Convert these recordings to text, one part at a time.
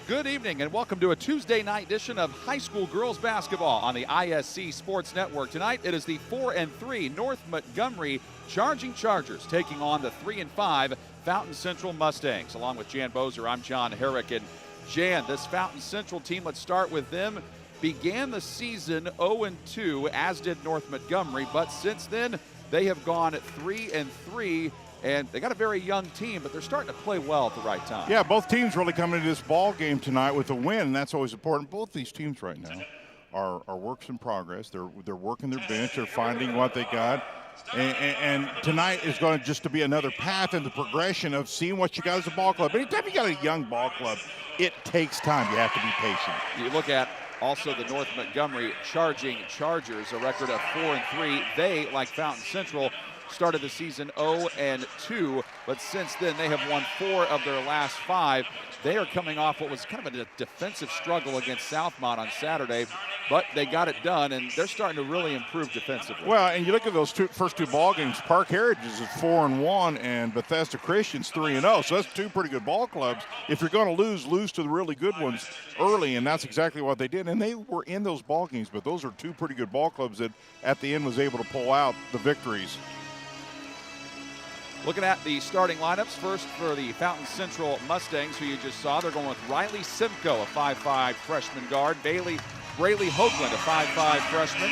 Good evening and welcome to a Tuesday night edition of high school girls basketball on the ISC Sports Network. Tonight it is the 4-3 North Montgomery Charging Chargers taking on the 3-5 Fountain Central Mustangs. Along with Jan Bozer, I'm John Herrick. And Jan, this Fountain Central team, let's start with them, began the season 0-2, as did North Montgomery, but since then they have gone 3-3. And they got a very young team, but they're starting to play well at the right time. Yeah, both teams really coming into this ball game tonight with a win, and that's always important. Both these teams right now are works in progress. They're working their bench. They're finding what they got. And tonight is going to just to be another path in the progression of seeing what you got as a ball club. Anytime you got a young ball club, it takes time. You have to be patient. You look at also the North Montgomery Charging Chargers, a record of 4-3. They, like Fountain Central, started the season 0-2, but since then they have won 4 of their last 5. They are coming off what was kind of a defensive struggle against Southmont on Saturday, but they got it done, and they're starting to really improve defensively. Well, and you look at those first two ball games. Park Heritage is 4-1, and Bethesda Christian's 3-0. So that's two pretty good ball clubs. If you're going to lose to the really good ones early, and that's exactly what they did. And they were in those ball games, but those are two pretty good ball clubs that at the end was able to pull out the victories. Looking at the starting lineups, first for the Fountain Central Mustangs, who you just saw, they're going with Riley Simcoe, a 5'5 freshman guard, Braylee Hoagland, a 5'5 freshman,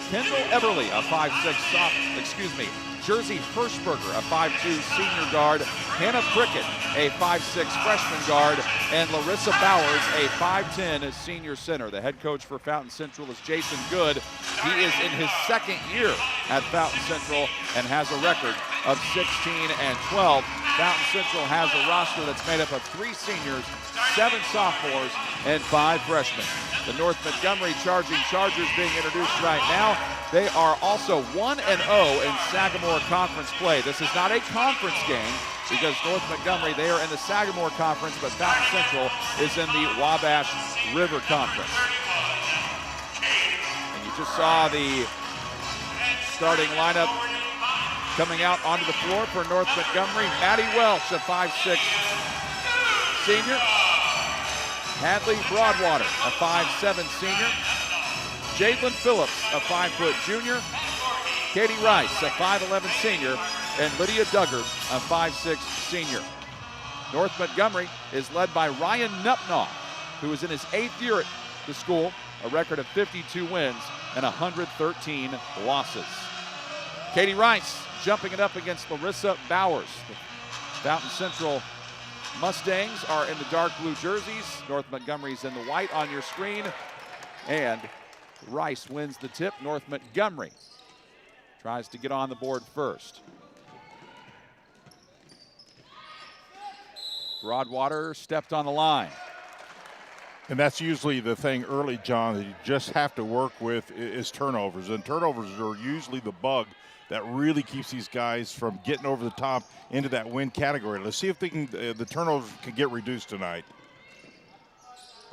Kendall Everly, a 5'6 Jersey Hirschberger, a 5'2 senior guard, Hannah Prickett, a 5'6 freshman guard, and Larissa Bowers, a 5'10 senior center. The head coach for Fountain Central is Jason Good. He is in his second year at Fountain Central and has a record of 16-12. Fountain Central has a roster that's made up of 3 seniors, 7 sophomores, and 5 freshmen. The North Montgomery Charging Chargers being introduced right now. They are also 1-0 in Sagamore Conference play. This is not a conference game because North Montgomery, they are in the Sagamore Conference, but Fountain Central is in the Wabash River Conference. And you just saw the starting lineup coming out onto the floor for North Montgomery. Maddie Welch, a 5'6 senior. Hadley Broadwater, a 5'7 senior. Jadlyn Phillips, a 5-foot junior. Katie Rice, a 5'11 senior. And Lydia Duggar, a 5'6 senior. North Montgomery is led by Ryan Nupnaw, who is in his 8th year at the school, a record of 52 wins and 113 losses. Katie Rice jumping it up against Larissa Bowers. The Fountain Central Mustangs are in the dark blue jerseys. North Montgomery's in the white on your screen. And Rice wins the tip. North Montgomery tries to get on the board first. Broadwater stepped on the line. And that's usually the thing early, John, that you just have to work with is turnovers. And turnovers are usually the bug that really keeps these guys from getting over the top into that win category. Let's see if they can, the turnovers can get reduced tonight.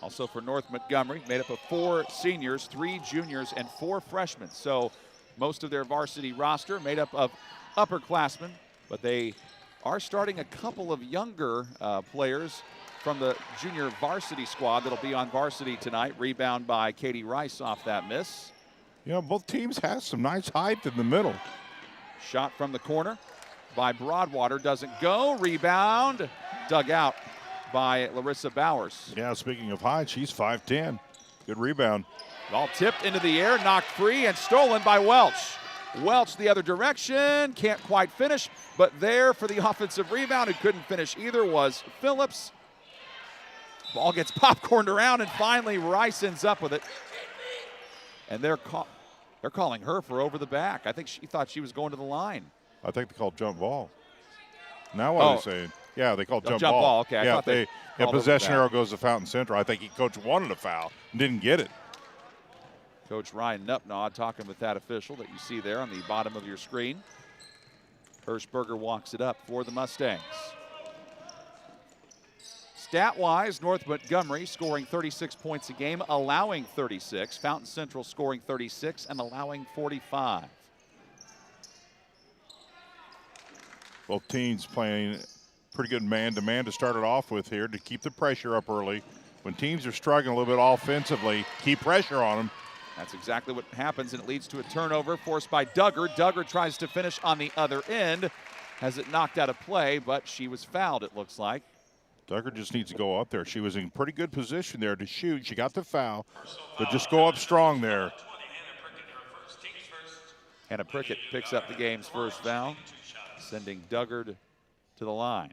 Also for North Montgomery, made up of 4 seniors, 3 juniors, and 4 freshmen. So most of their varsity roster made up of upperclassmen, but they are starting a couple of younger players from the junior varsity squad that'll be on varsity tonight. Rebound by Katie Rice off that miss. You know, both teams have some nice height in the middle. Shot from the corner by Broadwater, doesn't go. Rebound, dug out by Larissa Bowers. Yeah, speaking of height, she's 5'10". Good rebound. All tipped into the air, knocked free, and stolen by Welch. Welch the other direction, can't quite finish, but there for the offensive rebound, who couldn't finish either, was Phillips. Ball gets popcorned around, and finally Rice ends up with it. And they're calling her for over the back. I think she thought she was going to the line. I think they called jump ball. Now what are they saying? Yeah, they called jump ball. ball. Okay, I yeah, thought they possession arrow goes to Fountain Central. I think coach wanted a foul and didn't get it. Coach Ryan Nupnaw talking with that official that you see there on the bottom of your screen. Hirschberger walks it up for the Mustangs. Stat-wise, North Montgomery scoring 36 points a game, allowing 36. Fountain Central scoring 36 and allowing 45. Both teams playing pretty good man-to-man to start it off with here to keep the pressure up early. when teams are struggling a little bit offensively, keep pressure on them. That's exactly what happens, and it leads to a turnover forced by Duggar. Duggar tries to finish on the other end. Has it knocked out of play, but she was fouled, it looks like. Duggar just needs to go up there. She was in pretty good position there to shoot. She got the foul, but just go up strong there. Hannah Prickett picks up the game's first foul, sending Duggar to the line.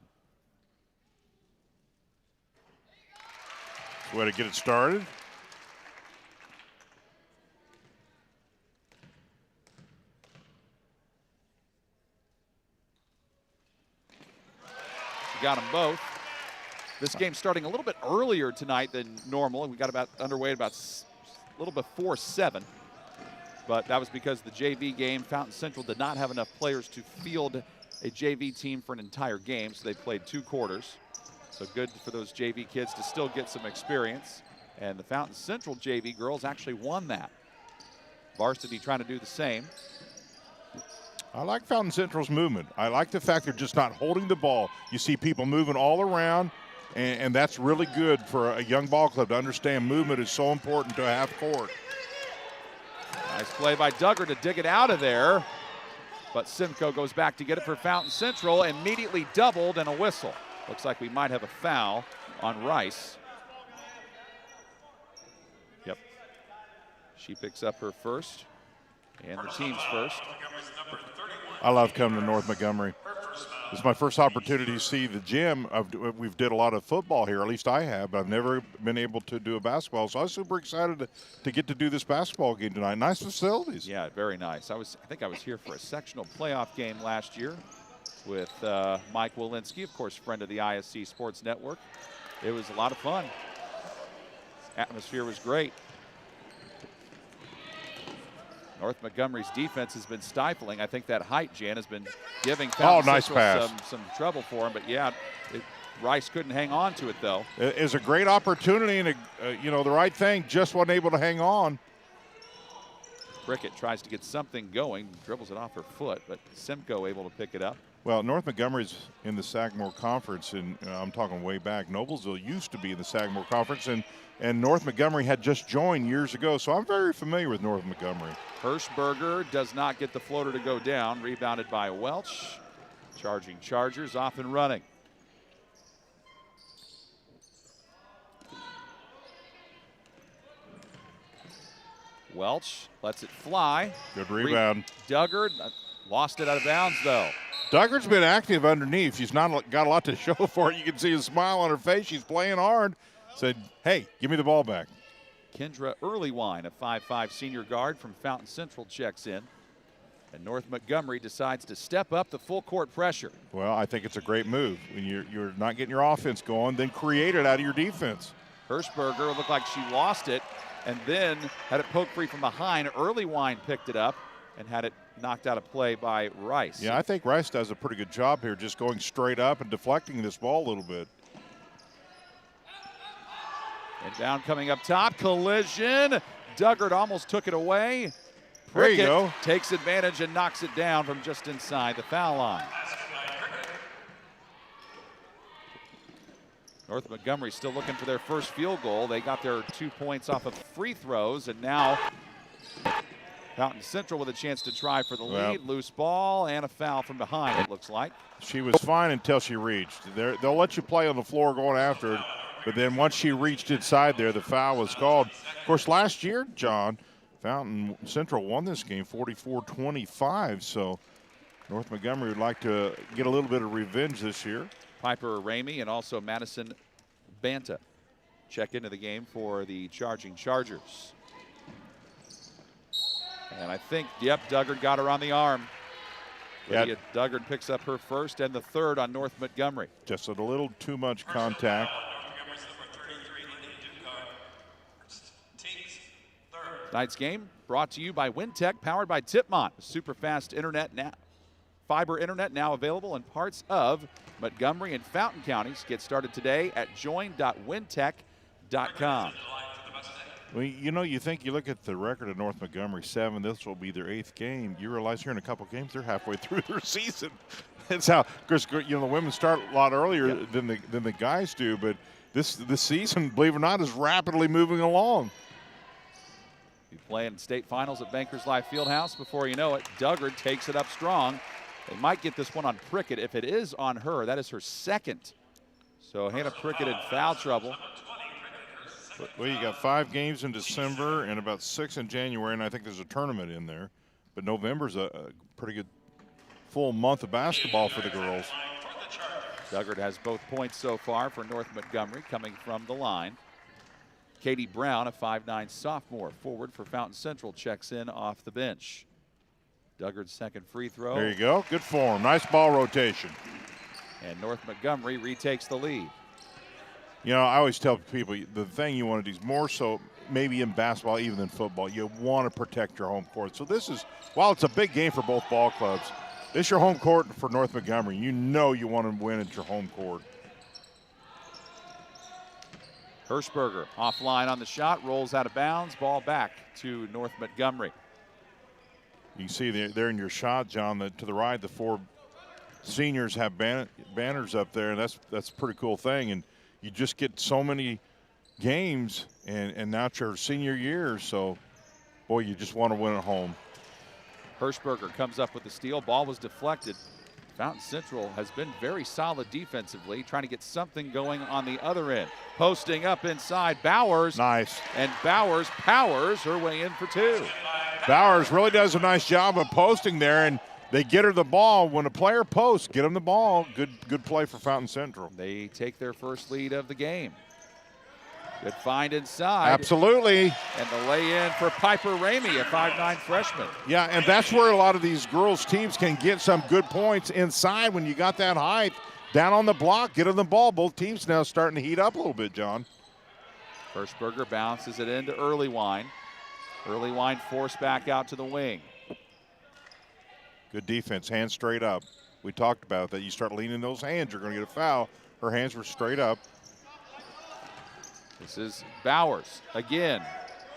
Way to get it started. She got them both. This game's starting a little bit earlier tonight than normal. We got about underway at about a little before 7. But that was because the JV game, Fountain Central did not have enough players to field a JV team for an entire game, so they played 2 quarters. So good for those JV kids to still get some experience. And the Fountain Central JV girls actually won that. Varsity trying to do the same. I like Fountain Central's movement. I like the fact they're just not holding the ball. You see people moving all around, and that's really good for a young ball club to understand movement is so important to a half court. Nice play by Duggar to dig it out of there. But Simcoe goes back to get it for Fountain Central, immediately doubled and a whistle. Looks like we might have a foul on Rice. Yep. She picks up her first and the team's first. I love coming to North Montgomery. This is my first opportunity to see the gym. We've did a lot of football here, at least I have, but I've never been able to do a basketball. So I was super excited to get to do this basketball game tonight. Nice facilities. Yeah, very nice. I think I was here for a sectional playoff game last year with Mike Walensky, of course, friend of the ISC Sports Network. It was a lot of fun. Atmosphere was great. North Montgomery's defense has been stifling. I think that height, Jan, has been giving Fountain nice pass. Some trouble for him. But yeah, Rice couldn't hang on to it though. It is a great opportunity, and the right thing, just wasn't able to hang on. Prickett tries to get something going, dribbles it off her foot, but Simcoe able to pick it up. Well, North Montgomery's in the Sagamore Conference, and I'm talking way back. Noblesville used to be in the Sagamore Conference, and North Montgomery had just joined years ago, so I'm very familiar with North Montgomery. Hirschberger does not get the floater to go down, rebounded by Welch. Charging Chargers off and running. Welch lets it fly. Good rebound. Duggar lost it out of bounds though. Duggar's been active underneath. She's not got a lot to show for it. You can see a smile on her face. She's playing hard. Said, hey, give me the ball back. Kendra Earlywine, a 5'5" senior guard from Fountain Central, checks in. And North Montgomery decides to step up the full court pressure. Well, I think it's a great move. When you're not getting your offense going, then create it out of your defense. Hirschberger looked like she lost it and then had it poked free from behind. Earlywine picked it up and had it knocked out of play by Rice. Yeah, I think Rice does a pretty good job here just going straight up and deflecting this ball a little bit. And down coming up top, collision. Duggar almost took it away. There you Prickett go. Takes advantage and knocks it down from just inside the foul line. North Montgomery still looking for their first field goal. They got their 2 points off of free throws, and now Fountain Central with a chance to try for the lead. Loose ball and a foul from behind, it looks like. She was fine until she reached. They'll let you play on the floor going after it, but then once she reached inside there, the foul was called. Of course, last year, John, Fountain Central won this game 44-25, so North Montgomery would like to get a little bit of revenge this year. Piper Ramey and also Madison Banta check into the game for the Charging Chargers. And I think, yep, Duggar got her on the arm. Lydia Duggar picks up her first and the third on North Montgomery. Just a little too much contact. Tonight's game brought to you by Wintech, powered by Tipmont. Super fast internet now. Fiber internet now available in parts of Montgomery and Fountain counties. Get started today at join.wintech.com. Well, you think you look at the record of North Montgomery, 7. This will be their 8th game. You realize here in a couple games they're halfway through their season. That's how, of course, the women start a lot earlier than the guys do. But this season, believe it or not, is rapidly moving along. Be playing state finals at Bankers Life Fieldhouse. Before you know it, Duggard takes it up strong. They might get this one on Prickett. If it is on her, that is her second. So Hannah Prickett in foul trouble. Well, you got 5 games in December and about 6 in January, and I think there's a tournament in there. But November's a pretty good full month of basketball for the girls. Duggard has both points so far for North Montgomery coming from the line. Katie Brown, a 5'9" sophomore forward for Fountain Central, checks in off the bench. Duggard's second free throw. There you go. Good form. Nice ball rotation. And North Montgomery retakes the lead. You know, I always tell people the thing you want to do is more so maybe in basketball even than football. You want to protect your home court. So this is, while it's a big game for both ball clubs, this is your home court for North Montgomery. You know you want to win at your home court. Hirschberger offline on the shot, rolls out of bounds, ball back to North Montgomery. You can see there in your shot, John, that to the right, the 4 seniors have banners up there, and that's a pretty cool thing. And you just get so many games, and now it's your senior year, so, boy, you just want to win at home. Hirschberger comes up with the steal. Ball was deflected. Fountain Central has been very solid defensively, trying to get something going on the other end. Posting up inside, Bowers. Nice. And Bowers powers her way in for 2. Bowers really does a nice job of posting there, and they get her the ball. When a player posts, get them the ball. Good play for Fountain Central. They take their first lead of the game. Good find inside. Absolutely. And the lay-in for Piper Ramey, a 5'9" freshman. Yeah, and that's where a lot of these girls' teams can get some good points inside when you got that height. Down on the block, get them the ball. Both teams now starting to heat up a little bit, John. Hirschberger bounces it into Earlywine. Earlywine forced back out to the wing. Good defense, hands straight up. We talked about that. You start leaning those hands, you're going to get a foul. Her hands were straight up. This is Bowers again,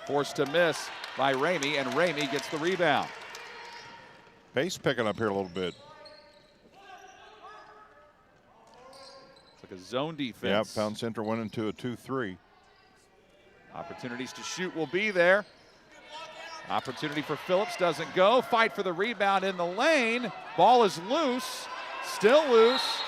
forced to miss by Ramey, and Ramey gets the rebound. Pace picking up here a little bit. It's like a zone defense. Yeah, Fountain Central went into a 2-3. Opportunities to shoot will be there. Opportunity for Phillips, doesn't go. Fight for the rebound in the lane. Ball is loose, still loose.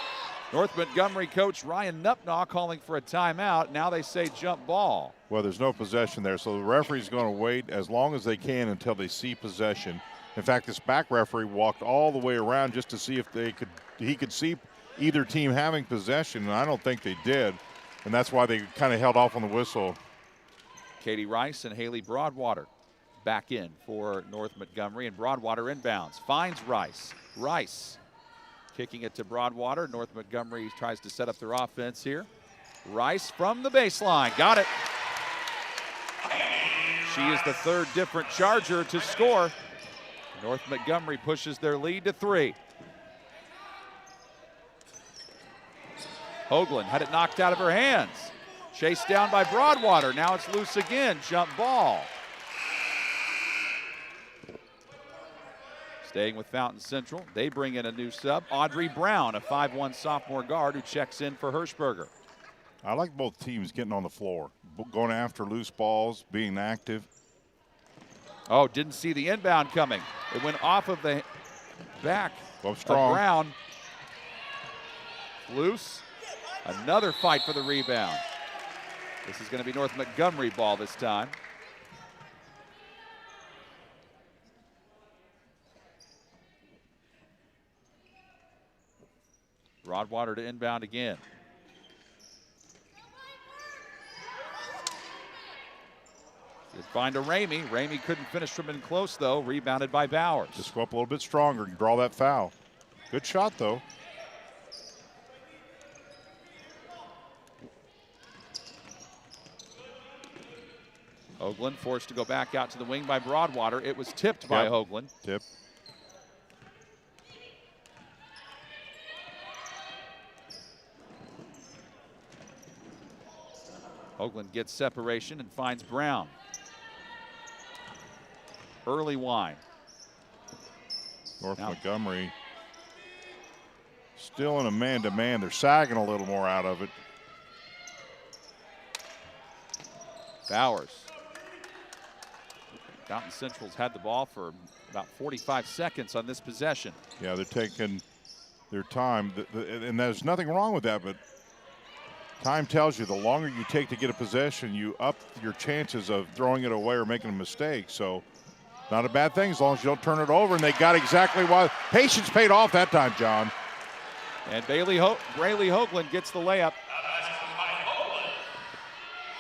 North Montgomery coach Ryan Nupnaw calling for a timeout. Now they say jump ball. Well, there's no possession there, so the referee's going to wait as long as they can until they see possession. In fact, this back referee walked all the way around just to see if he could see either team having possession, and I don't think they did, and that's why they kind of held off on the whistle. Katie Rice and Haley Broadwater back in for North Montgomery, and Broadwater inbounds. Finds Rice. Rice kicking it to Broadwater. North Montgomery tries to set up their offense here. Rice from the baseline. Got it. She is the 3rd different Charger to score. North Montgomery pushes their lead to 3. Hoagland had it knocked out of her hands. Chased down by Broadwater. Now it's loose again. Jump ball. Staying with Fountain Central, they bring in a new sub, Audrey Brown, a 5'1" sophomore guard who checks in for Hirschberger. I like both teams getting on the floor, going after loose balls, being active. Oh, didn't see the inbound coming. It went off of the back of Brown. Loose. Another fight for the rebound. This is going to be North Montgomery ball this time. Broadwater to inbound again. Did find a Ramey. Ramey couldn't finish from in close, though. Rebounded by Bowers. Just go up a little bit stronger and draw that foul. Good shot, though. Hoagland forced to go back out to the wing by Broadwater. It was tipped by Hoagland. Tip. Hoagland gets separation and finds Brown. Earlywine. North Montgomery still in a man-to-man. They're sagging a little more out of it. Bowers. Fountain Central's had the ball for about 45 seconds on this possession. Yeah, they're taking their time, and there's nothing wrong with that, but time tells you the longer you take to get a possession, you up your chances of throwing it away or making a mistake. So not a bad thing as long as you don't turn it over, and they got exactly what. Patience paid off that time, John. And Braylee Hoagland gets the layup.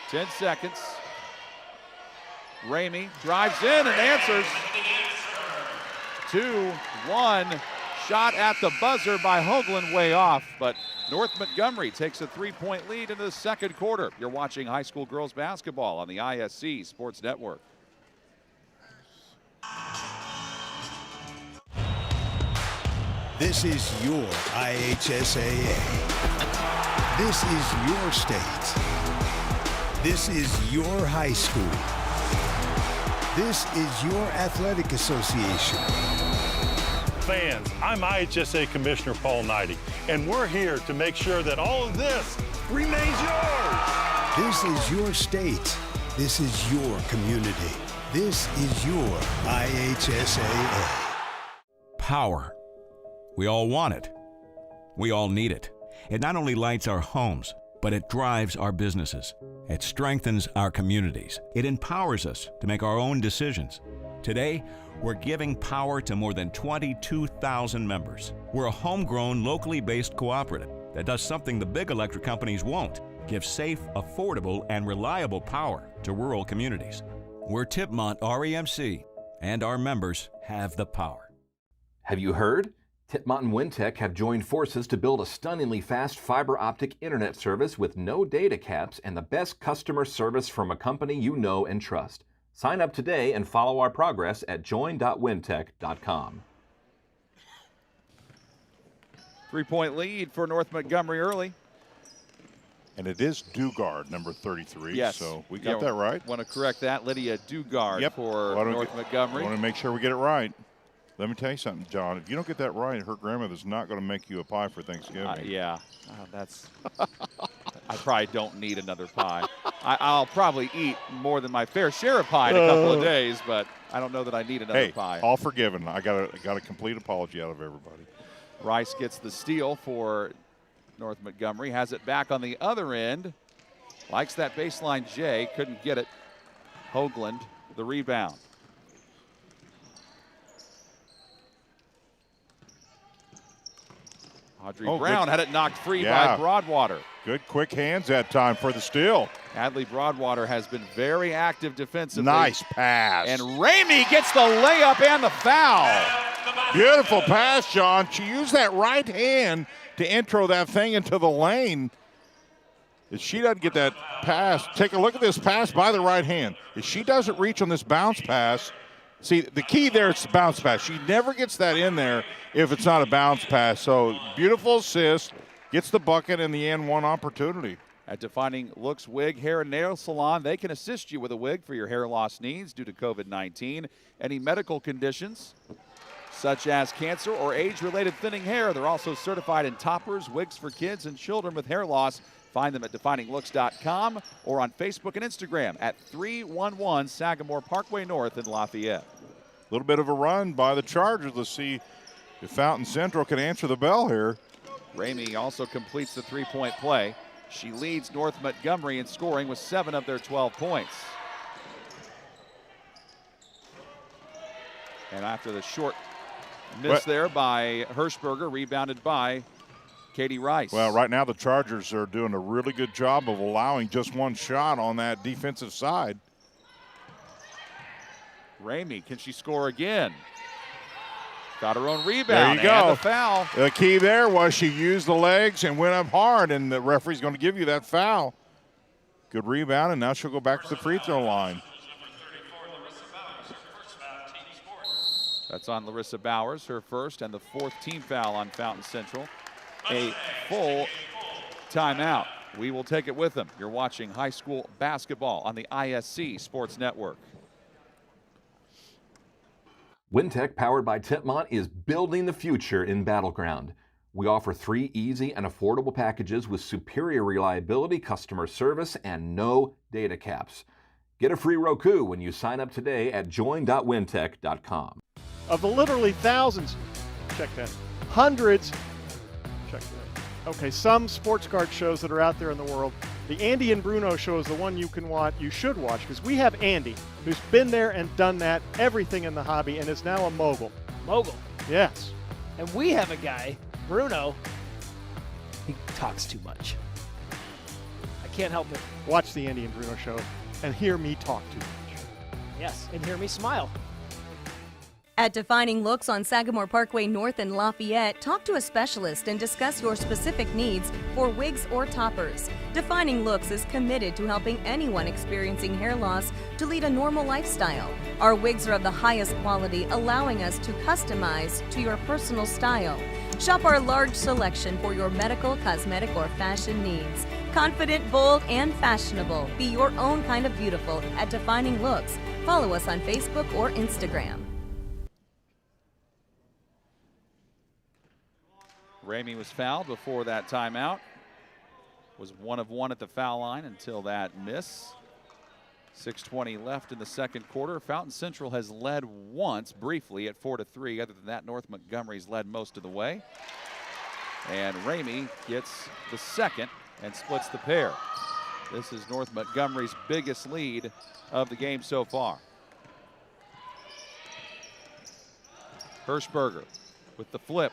10 seconds. Ramey drives in and answers. 2-1. Shot at the buzzer by Hoagland, way off, but North Montgomery takes a 3-point lead into the second quarter. You're watching high school girls basketball on the ISC Sports Network. This is your IHSAA. This is your state. This is your high school. This is your athletic association. Fans, I'm IHSAA Commissioner Paul Knighty, and we're here to make sure that all of this remains yours. This is your state. This is your community. This is your IHSAA. Power. We all want it. We all need it. It not only lights our homes, but it drives our businesses. It strengthens our communities. It empowers us to make our own decisions. Today, we're giving power to more than 22,000 members. We're a homegrown, locally based cooperative that does something the big electric companies won't: give safe, affordable, and reliable power to rural communities. We're Tipmont REMC, and our members have the power. Have you heard? Tipmont and Wintech have joined forces to build a stunningly fast fiber optic internet service with no data caps and the best customer service from a company you know and trust. Sign up today and follow our progress at join.wintech.com. 3-point lead for North Montgomery early. And it is Dugard, number 33. Yes. So we got that right. Want to correct that. Lydia Dugard for North Montgomery. I want to make sure we get it right. Let me tell you something, John. If you don't get that right, her grandmother's not going to make you a pie for Thanksgiving. Yeah, that's. I probably don't need another pie. I'll probably eat more than my fair share of pie in a couple of days, but I don't know that I need another pie. All forgiven. I got a complete apology out of everybody. Rice gets the steal for North Montgomery. Has it back on the other end. Likes that baseline J. Couldn't get it. Hoagland, the rebound. Audrey Brown had it knocked free by Broadwater. Good quick hands that time for the steal. Adley Broadwater has been very active defensively. Nice pass. And Ramey gets the layup and the foul. Beautiful pass, John. She used that right hand to intro that thing into the lane. If she doesn't get that pass, take a look at this pass by the right hand. If she doesn't reach on this bounce pass, see, the key there is the bounce pass. She never gets that in there if it's not a bounce pass. So beautiful assist, gets the bucket in the end, one opportunity. At Defining Looks Wig Hair and Nail Salon, they can assist you with a wig for your hair loss needs due to COVID-19. Any medical conditions, such as cancer or age-related thinning hair. They're also certified in toppers, wigs for kids and children with hair loss. Find them at defininglooks.com or on Facebook and Instagram at 311 Sagamore Parkway North in Lafayette. A little bit of a run by the Chargers. Let's see if Fountain Central can answer the bell here. Ramey also completes the three-point play. She leads North Montgomery in scoring with 7 of their 12 points. And after the short miss there by Hirschberger, rebounded by Katie Rice. Well, right now the Chargers are doing a really good job of allowing just one shot on that defensive side. Ramey, can she score again? Got her own rebound. There you go. And the foul. The key there was she used the legs and went up hard, and the referee's going to give you that foul. Good rebound, and now she'll go back to the free throw line. That's on Larissa Bowers, her first and the 4th team foul on Fountain Central. A full timeout. We will take it with them. You're watching high school basketball on the ISC Sports Network. Wintech, powered by Tipmont, is building the future in Battleground. We offer 3 easy and affordable packages with superior reliability, customer service, and no data caps. Get a free Roku when you sign up today at join.wintech.com. Of the literally thousands, check that, hundreds, check that. Okay, some sports card shows that are out there in the world. The Andy and Bruno show is the one you should watch, because we have Andy, who's been there and done that, everything in the hobby, and is now a mogul. Mogul. Yes. And we have a guy, Bruno, he talks too much. I can't help it. Watch the Andy and Bruno show and hear me talk too much. Yes, and hear me smile. At Defining Looks on Sagamore Parkway North in Lafayette, talk to a specialist and discuss your specific needs for wigs or toppers. Defining Looks is committed to helping anyone experiencing hair loss to lead a normal lifestyle. Our wigs are of the highest quality, allowing us to customize to your personal style. Shop our large selection for your medical, cosmetic, or fashion needs. Confident, bold, and fashionable. Be your own kind of beautiful at Defining Looks. Follow us on Facebook or Instagram. Ramey was fouled before that timeout. Was 1 of 1 at the foul line until that miss. 6:20 left in the second quarter. Fountain Central has led once briefly at 4-3. Other than that, North Montgomery's led most of the way. And Ramey gets the second and splits the pair. This is North Montgomery's biggest lead of the game so far. Hirschberger with the flip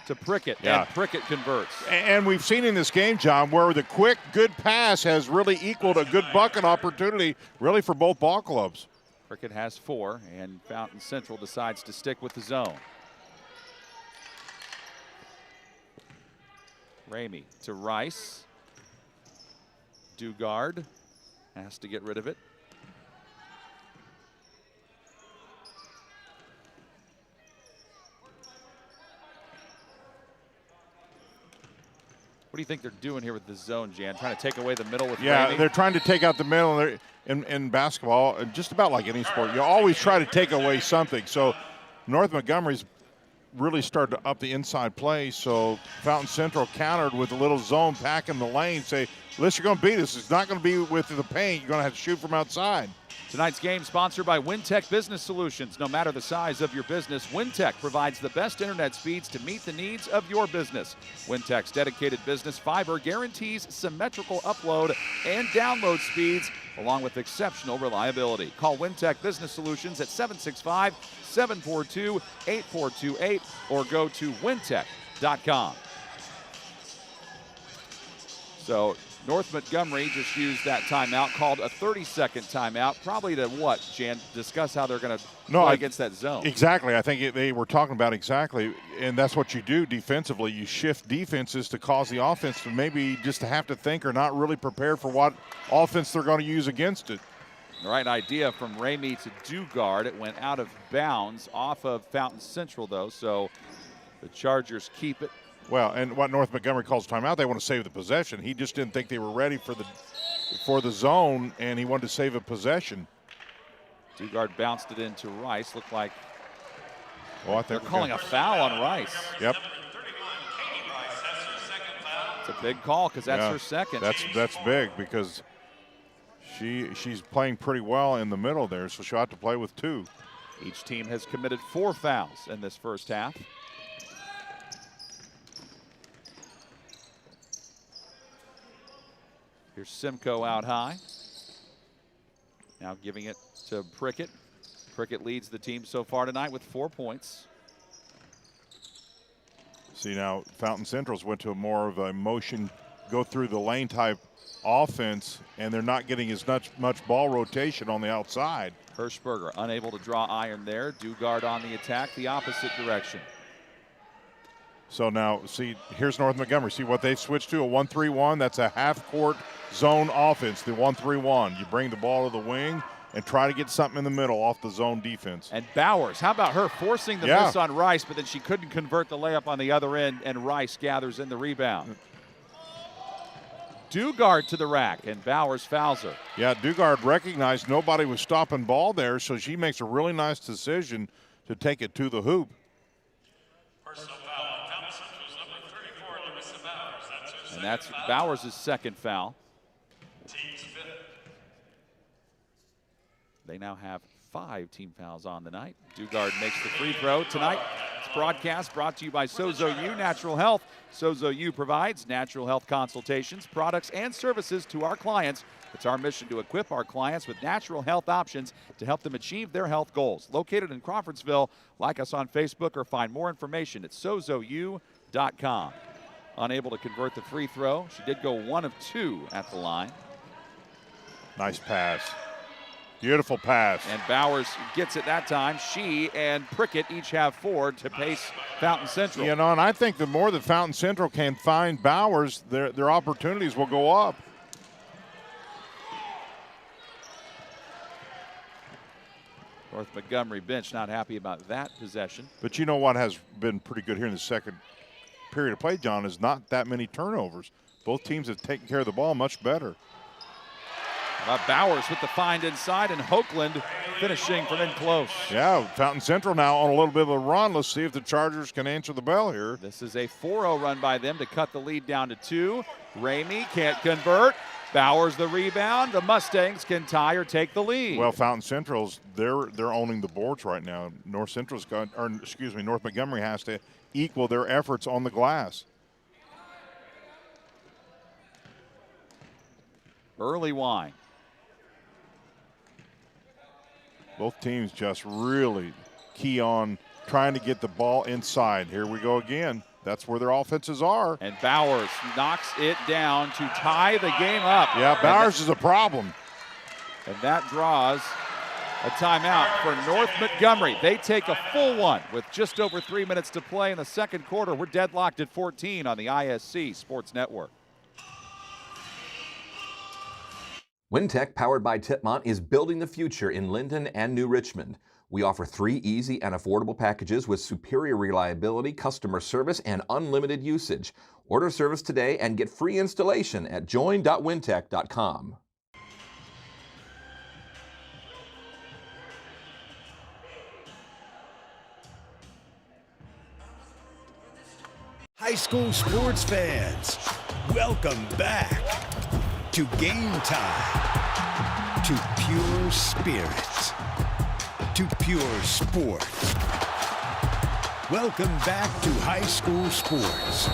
to Prickett, and Prickett converts. And we've seen in this game, John, where the quick, good pass has really equaled a good bucket opportunity, really, for both ball clubs. Prickett has 4, and Fountain Central decides to stick with the zone. Ramey to Rice. Dugard has to get rid of it. What do you think they're doing here with the zone, Jan? Trying to take away the middle with Ramey? They're trying to take out the middle. In basketball, just about like any sport, you always try to take away something. So North Montgomery's really started to up the inside play. So Fountain Central countered with a little zone, packing the lane, say, unless you're going to beat us, it's not going to be with the paint. You're going to have to shoot from outside. Tonight's game sponsored by Wintech Business Solutions. No matter the size of your business, Wintech provides the best internet speeds to meet the needs of your business. Wintech's dedicated business fiber guarantees symmetrical upload and download speeds, along with exceptional reliability. Call Wintech Business Solutions at 765-742-8428 or go to wintech.com. So North Montgomery just used that timeout, called a 30-second timeout, probably to what, Jan? Discuss how they're going to play against that zone. Exactly. I think they were talking about exactly, and that's what you do defensively. You shift defenses to cause the offense to maybe just to have to think or not really prepared for what offense they're going to use against it. The right idea from Ramey to Dugard. It went out of bounds off of Fountain Central, though, so the Chargers keep it. Well, and what North Montgomery calls timeout, they want to save the possession. He just didn't think they were ready for the zone, and he wanted to save a possession. Dugard bounced it into Rice. Looked like I think they're calling a foul on Rice. Yep. It's a big call because that's her second. That's big because she's playing pretty well in the middle there, so she'll have to play with 2. Each team has committed 4 fouls in this first half. Here's Simcoe out high. Now giving it to Prickett. Prickett leads the team so far tonight with 4 points. See, now Fountain Central's went to a more of a motion, go through the lane type offense, and they're not getting as much ball rotation on the outside. Hirschberger unable to draw iron there. Dugard on the attack, the opposite direction. So now, see, here's North Montgomery. See what they've switched to, a 1-3-1. That's a half-court zone offense, the 1-3-1. You bring the ball to the wing and try to get something in the middle off the zone defense. And Bowers, how about her forcing the miss on Rice, but then she couldn't convert the layup on the other end, and Rice gathers in the rebound. Dugard to the rack, and Bowers fouls her. Yeah, Dugard recognized nobody was stopping ball there, so she makes a really nice decision to take it to the hoop. And that's Bowers' second foul. They now have 5 team fouls on the night. Dugard makes the free throw tonight. This broadcast brought to you by Sozo U Natural Health. Sozo U provides natural health consultations, products, and services to our clients. It's our mission to equip our clients with natural health options to help them achieve their health goals. Located in Crawfordsville, like us on Facebook or find more information at sozou.com. Unable to convert the free throw. She did go 1 of 2 at the line. Nice pass. Beautiful pass. And Bowers gets it that time. She and Prickett each have 4 to pace Fountain Central. You know, and I think the more that Fountain Central can find Bowers, their opportunities will go up. North Montgomery bench not happy about that possession. But you know what has been pretty good here in the second period of play, John, is not that many turnovers. Both teams have taken care of the ball much better. Bowers with the find inside, and Hoagland finishing from in close. Yeah, Fountain Central now on a little bit of a run. Let's see if the Chargers can answer the bell here. This is a 4-0 run by them to cut the lead down to 2. Ramey can't convert. Bowers the rebound. The Mustangs can tie or take the lead. Well, Fountain Central's they're owning the boards right now. North Montgomery has to equal their efforts on the glass. Early wine. Both teams just really key on trying to get the ball inside. Here we go again. That's where their offenses are. And Bowers knocks it down to tie the game up. Yeah, Bowers is a problem. And that draws a timeout for North Montgomery. They take a full one with just over 3 minutes to play in the second quarter. We're deadlocked at 14 on the ISC Sports Network. WinTech, powered by Tipmont, is building the future in Linden and New Richmond. We offer 3 easy and affordable packages with superior reliability, customer service, and unlimited usage. Order service today and get free installation at join.wintech.com. High school sports fans, welcome back to Game Time, to pure spirits, to pure sports. Welcome back to high school sports.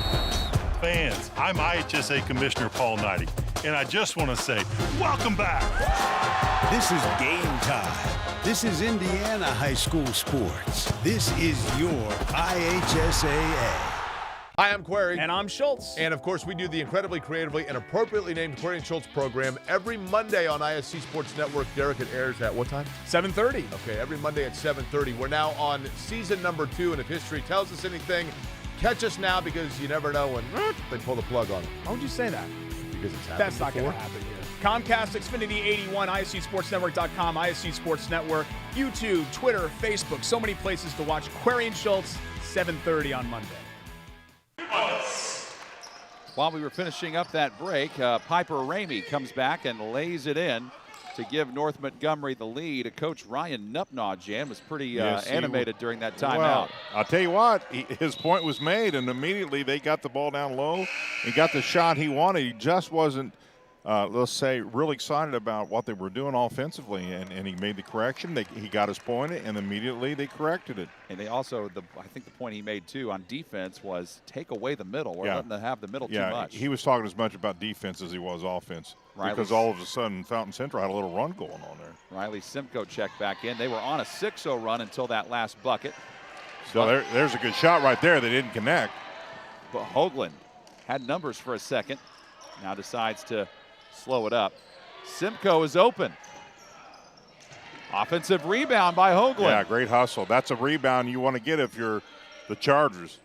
Fans, I'm IHSAA Commissioner Paul Knighty, and I just want to say, welcome back. This is Game Time. This is Indiana high school sports. This is your IHSAA. Hi, I'm Query. And I'm Schultz. And of course, we do the incredibly creatively and appropriately named Query and Schultz program every Monday on ISC Sports Network. Derek, it airs at what time? 7:30. Okay, every Monday at 7:30. We're now on season number 2, and if history tells us anything, catch us now because you never know when they pull the plug on it. Why would you say that? Because it's happened That's not before. going to happen here. Comcast, Xfinity 81, ISCSportsNetwork.com, ISC Sports Network, YouTube, Twitter, Facebook, so many places to watch Query and Schultz, 7:30 on Monday. While we were finishing up that break, Piper Ramey comes back and lays it in to give North Montgomery the lead. Coach Ryan Nupnaw, Jan, was pretty animated during that timeout. Well, I'll tell you what, his point was made, and immediately they got the ball down low and got the shot he wanted. He just wasn't, let's say, really excited about what they were doing offensively, and he made the correction. He got his point, and immediately they corrected it. And they also, I think the point he made, too, on defense was take away the middle. We're letting them have the middle too much. He was talking as much about defense as he was offense. Because all of a sudden, Fountain Central had a little run going on there. Riley Simcoe checked back in. They were on a 6-0 run until that last bucket. So there's a good shot right there. They didn't connect. But Hoagland had numbers for a second. Now decides to slow it up. Simcoe is open. Offensive rebound by Hoagland. Yeah, great hustle. That's a rebound you want to get if you're the Chargers.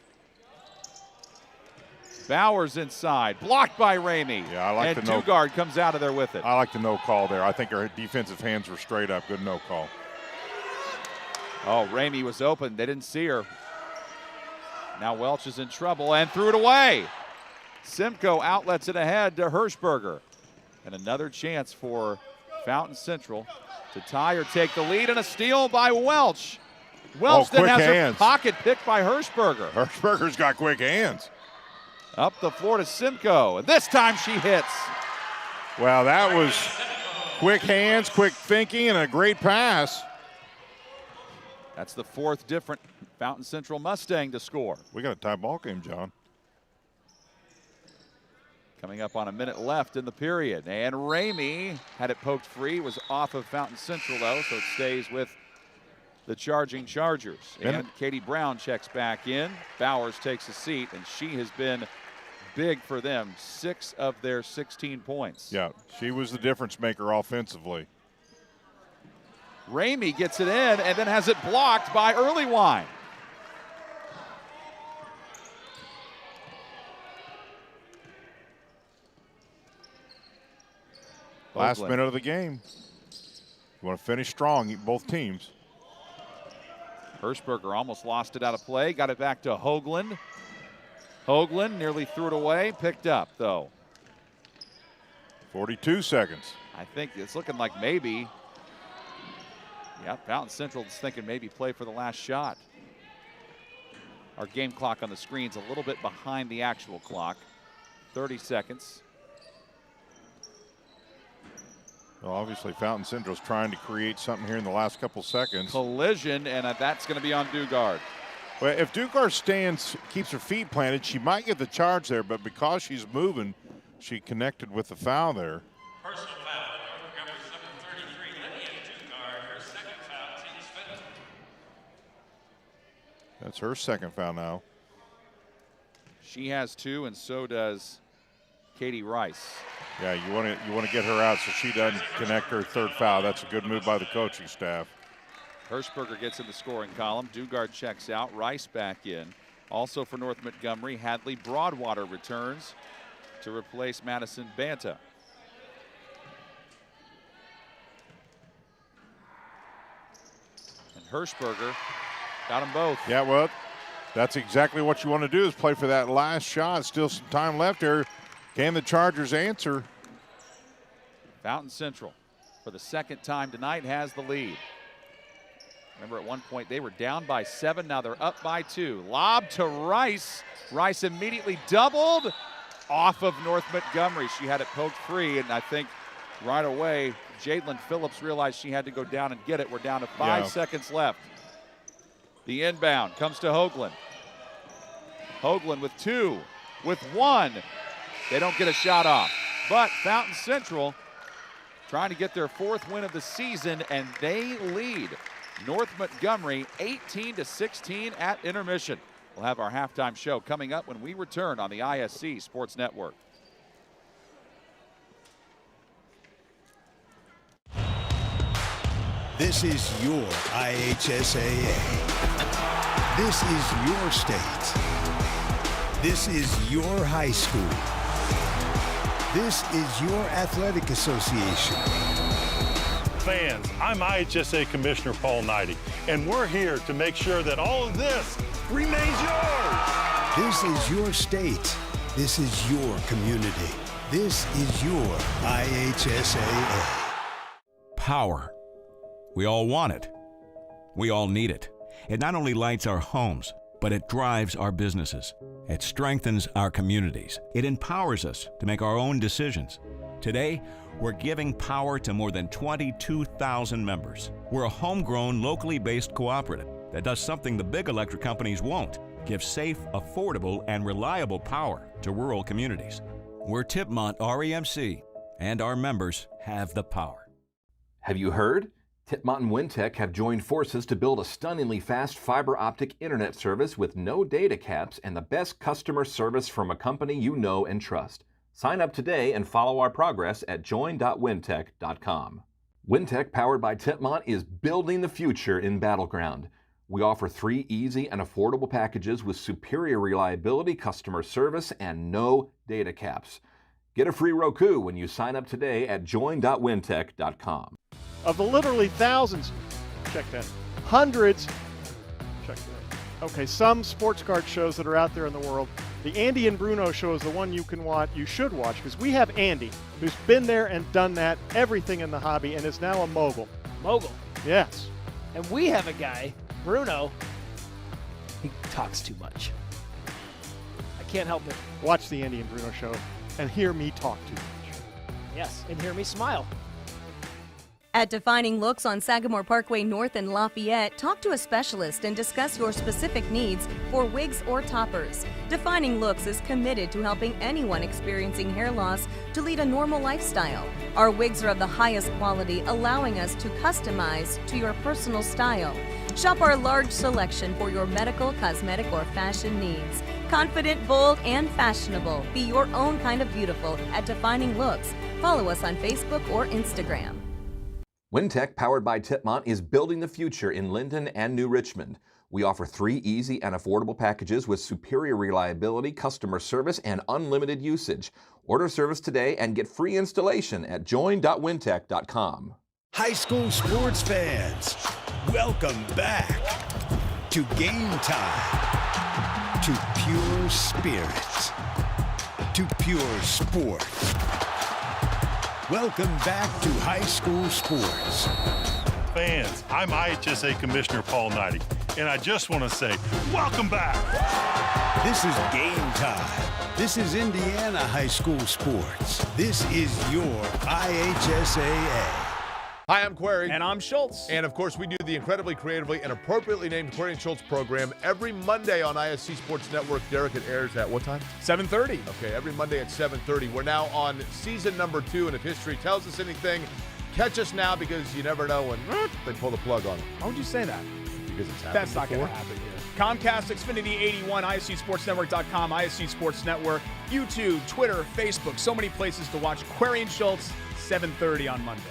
Bowers inside, blocked by Ramey. Yeah, I like and the no. Dugard comes out of there with it. I like the no call there. I think our defensive hands were straight up. Good no call. Oh, Ramey was open. They didn't see her. Now Welch is in trouble and threw it away. Simcoe outlets it ahead to Hirschberger. And another chance for Fountain Central to tie or take the lead, and a steal by Welch. Welch then has her pocket picked by Hirschberger. Hirschberger's got quick hands. Up the floor to Simcoe, and this time she hits. Well, that was Quick hands, quick thinking, and a great pass. That's the fourth different Fountain Central Mustang to score. We got a tie ball game, John. Coming up on a minute left in the period. And Ramey had it poked free, was off of Fountain Central though, so it stays with the charging Chargers. And Katie Brown checks back in. Bowers takes a seat, and she has been big for them. 6 of their 16 points. Yeah, she was the difference maker offensively. Ramey gets it in and then has it blocked by Earlywine. Last minute of the game. You want to finish strong, both teams. Hirschberger almost lost it out of play. Got it back to Hoagland. Hoagland nearly threw it away. Picked up, though. 42 seconds. I think it's looking like maybe. Yeah, Fountain Central is thinking maybe play for the last shot. Our game clock on the screen's a little bit behind the actual clock. 30 seconds. Well, obviously, Fountain Central's trying to create something here in the last couple seconds. Collision, and that's going to be on Dugard. Well, if Dugard stands, keeps her feet planted, she might get the charge there, but because she's moving, she connected with the foul there. Personal foul, Montgomery 733, Lydia Dugard, her second foul, team's fifth. That's her second foul now. She has 2, and so does Katie Rice. Yeah, you want to get her out so she doesn't connect her third foul. That's a good move by the coaching staff. Hirschberger gets in the scoring column. Dugard checks out. Rice back in. Also for North Montgomery, Hadley Broadwater returns to replace Madison Banta. And Hirschberger got them both. Yeah, well, that's exactly what you want to do is play for that last shot. Still some time left here. Can the Chargers answer? Fountain Central, for the second time tonight, has the lead. Remember, at one point they were down by 7. Now they're up by 2. Lob to Rice. Rice immediately doubled off of North Montgomery. She had it poked free, and I think right away Jadlyn Phillips realized she had to go down and get it. We're down to 5 seconds left. The inbound comes to Hoagland. Hoagland with 2, with 1. They don't get a shot off. But Fountain Central trying to get their 4th win of the season, and they lead North Montgomery 18-16 at intermission. We'll have our halftime show coming up when we return on the ISC Sports Network. This is your IHSAA. This is your state. This is your high school. This is your athletic association. Fans, I'm IHSAA Commissioner Paul Knighty, and we're here to make sure that all of this remains yours. This is your state. This is your community. This is your IHSAA. Power. We all want it. We all need it. It not only lights our homes, but it drives our businesses. It strengthens our communities. It empowers us to make our own decisions. Today, we're giving power to more than 22,000 members. We're a homegrown, locally based cooperative that does something the big electric companies won't: give safe, affordable, and reliable power to rural communities. We're Tipmont REMC, and our members have the power. Have you heard? Tipmont and Wintech have joined forces to build a stunningly fast fiber optic internet service with no data caps and the best customer service from a company you know and trust. Sign up today and follow our progress at join.wintech.com. Wintech, powered by Tipmont, is building the future in Battleground. We offer 3 easy and affordable packages with superior reliability, customer service, and no data caps. Get a free Roku when you sign up today at join.wintech.com. Of the literally thousands, check that, hundreds, check that. Okay, some sports card shows that are out there in the world. The Andy and Bruno show is the one you should watch, because we have Andy, who's been there and done that, everything in the hobby, and is now a mogul. Mogul? Yes. And we have a guy, Bruno, he talks too much. I can't help it. Watch the Andy and Bruno show and hear me talk too much. Yes, and hear me smile. At Defining Looks on Sagamore Parkway North in Lafayette, talk to a specialist and discuss your specific needs for wigs or toppers. Defining Looks is committed to helping anyone experiencing hair loss to lead a normal lifestyle. Our wigs are of the highest quality, allowing us to customize to your personal style. Shop our large selection for your medical, cosmetic, or fashion needs. Confident, bold, and fashionable. Be your own kind of beautiful at Defining Looks. Follow us on Facebook or Instagram. WinTech, powered by Tipmont, is building the future in Linden and New Richmond. We offer 3 easy and affordable packages with superior reliability, customer service, and unlimited usage. Order service today and get free installation at join.wintech.com. High school sports fans, welcome back to Game Time, to pure spirits, to pure sport. Welcome back to high school sports. Fans, I'm IHSAA Commissioner Paul Knighty, and I just want to say, welcome back. This is Game Time. This is Indiana high school sports. This is your IHSAA. Hi, I'm Query. And I'm Schultz. And of course, we do the incredibly creatively and appropriately named Query and Schultz program every Monday on ISC Sports Network. Derek, it airs at what time? 7:30. Okay, every Monday at 7:30. We're now on season number 2, and if history tells us anything, catch us now because you never know when they pull the plug on it. Why would you say that? Because it's happened That's not going to before. happen here. Comcast, Xfinity 81, ISCSportsNetwork.com, ISC Sports Network, YouTube, Twitter, Facebook. So many places to watch Query and Schultz, 7:30 on Monday.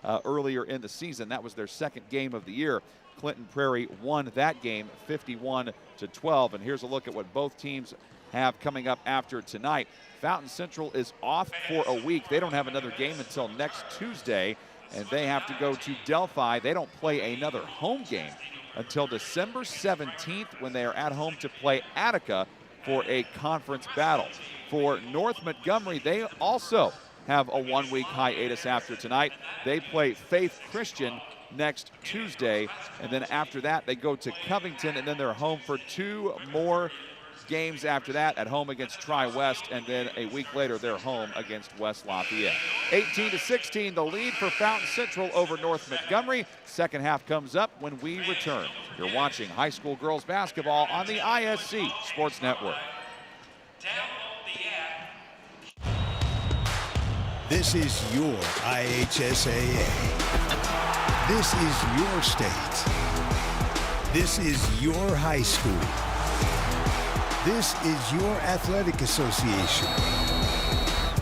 earlier in the season. That was their second game of the year. Clinton Prairie won that game 51-12. And here's a look at what both teams have coming up after tonight. Fountain Central is off for a week. They don't have another game until next Tuesday, and they have to go to Delphi. They don't play another home game until December 17th when they are at home to play Attica for a conference battle. For North Montgomery, they also have a one-week hiatus after tonight. They play Faith Christian next Tuesday, and then after that they go to Covington, and then they're home for 2 more games after that, at home against Tri-West, and then a week later they're home against West Lafayette. 18-16, the lead for Fountain Central over North Montgomery. Second half comes up when we return. You're watching high school girls basketball on the ISC Sports Network. This is your IHSAA. This is your state. This is your high school. This is your athletic association.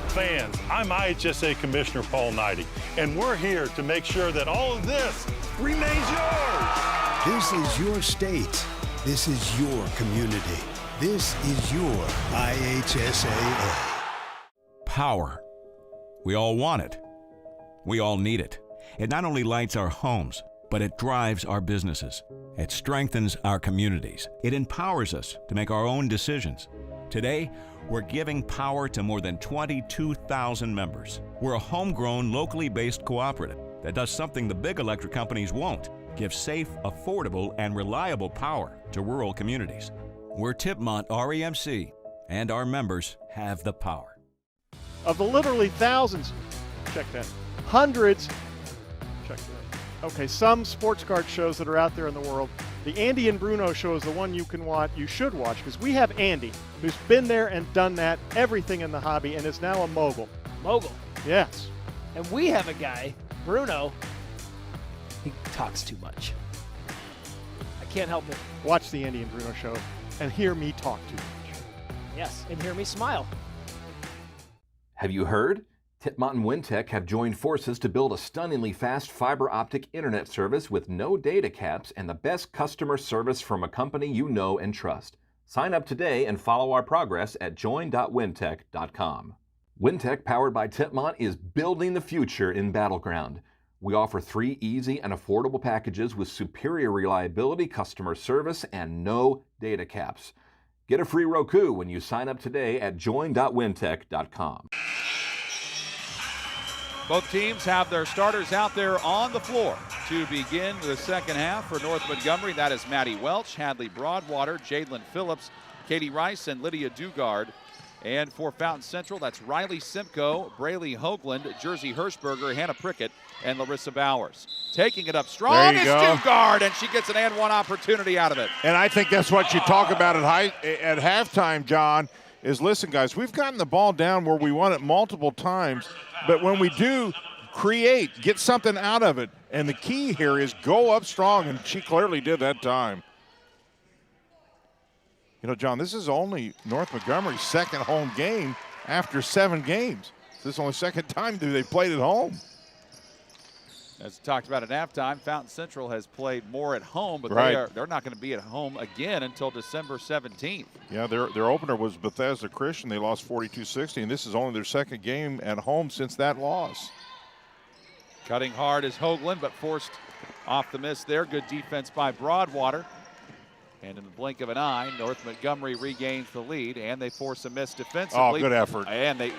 Fans, I'm IHSAA Commissioner Paul Knighty, and we're here to make sure that all of this remains yours. This is your state. This is your community. This is your IHSAA. Power. We all want it. We all need it. It not only lights our homes, but it drives our businesses. It strengthens our communities. It empowers us to make our own decisions. Today, we're giving power to more than 22,000 members. We're a homegrown, locally based cooperative that does something the big electric companies won't: give safe, affordable, and reliable power to rural communities. We're Tipmont REMC, and our members have the power. Of the literally thousands, check that, hundreds, check that. Okay, some sports card shows that are out there in the world. The Andy and Bruno show is the one you should watch, because we have Andy, who's been there and done that, everything in the hobby, and is now a mogul. Mogul. Yes. And we have a guy, Bruno, he talks too much. I can't help it. Watch the Andy and Bruno show and hear me talk too much. Yes, and hear me smile. Have you heard? Tipmont and Wintech have joined forces to build a stunningly fast fiber optic internet service with no data caps and the best customer service from a company you know and trust. Sign up today and follow our progress at join.wintech.com. Wintech, powered by Tipmont, is building the future in Battleground. We offer 3 easy and affordable packages with superior reliability, customer service, and no data caps. Get a free Roku when you sign up today at join.wintech.com. Both teams have their starters out there on the floor to begin the second half. For North Montgomery, that is Maddie Welch, Hadley Broadwater, Jadlyn Phillips, Katie Rice, and Lydia Dugard. And for Fountain Central, that's Riley Simcoe, Braylee Hoagland, Jersey Hirschberger, Hannah Prickett, and Larissa Bowers. Taking it up strong is Dugard, and she gets an and-one opportunity out of it. And I think that's what you talk about at halftime, John, is listen, guys, we've gotten the ball down where we want it multiple times, but when we do create, get something out of it. And the key here is go up strong, and she clearly did that time. You know, John, this is only North Montgomery's second home game after 7 games. This is only second time they've played at home. As talked about at halftime, Fountain Central has played more at home, but they're not going to be at home again until December 17th. Yeah, their opener was Bethesda Christian. They lost 42-60, and this is only their second game at home since that loss. Cutting hard is Hoagland, but forced off the miss there. Good defense by Broadwater. And in the blink of an eye, North Montgomery regains the lead, and they force a miss defensively. Oh, good effort. And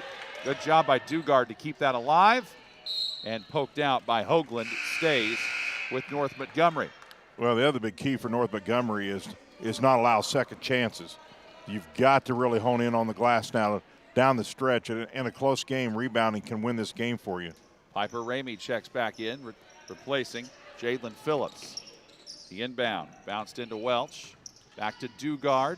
good job by Dugard to keep that alive. And poked out by Hoagland, stays with North Montgomery. Well, the other big key for North Montgomery is not allow second chances. You've got to really hone in on the glass now down the stretch. In a close game, rebounding can win this game for you. Piper Ramey checks back in, replacing Jadlyn Phillips. The inbound bounced into Welch. Back to Dugard.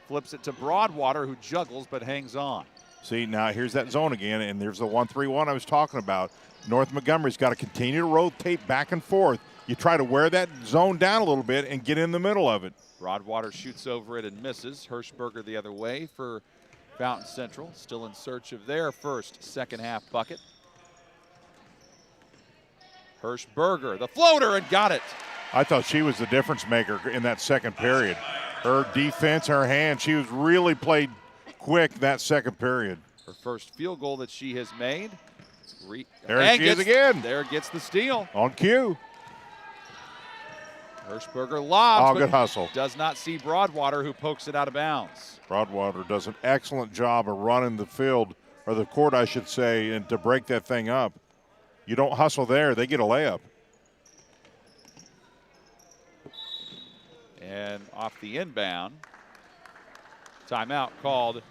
Flips it to Broadwater, who juggles but hangs on. See, now here's that zone again, and there's the 1-3-1 I was talking about. North Montgomery's got to continue to rotate back and forth. You try to wear that zone down a little bit and get in the middle of it. Broadwater shoots over it and misses. Hirschberger the other way for Fountain Central. Still in search of their first second half bucket. Hirschberger, the floater, and got it. I thought she was the difference maker in that second period. Her defense, her hand, she was really played quick that second period. Her first field goal that she has made. There she is again. There gets the steal. On cue. Hirschberger lobs. Oh, good hustle. Does not see Broadwater, who pokes it out of bounds. Broadwater does an excellent job of running the field, or the court, I should say, and to break that thing up. You don't hustle there, they get a layup. And off the inbound, timeout called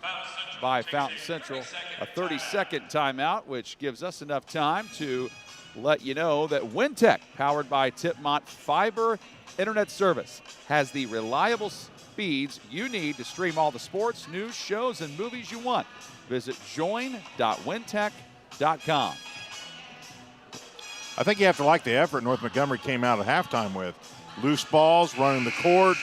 by Fountain Central. A 30-second timeout, which gives us enough time to let you know that Wintech, powered by Tipmont Fiber Internet Service, has the reliable speeds you need to stream all the sports, news, shows, and movies you want. Visit join.wintech.com. I think you have to like the effort North Montgomery came out at halftime with. Loose balls, running the court,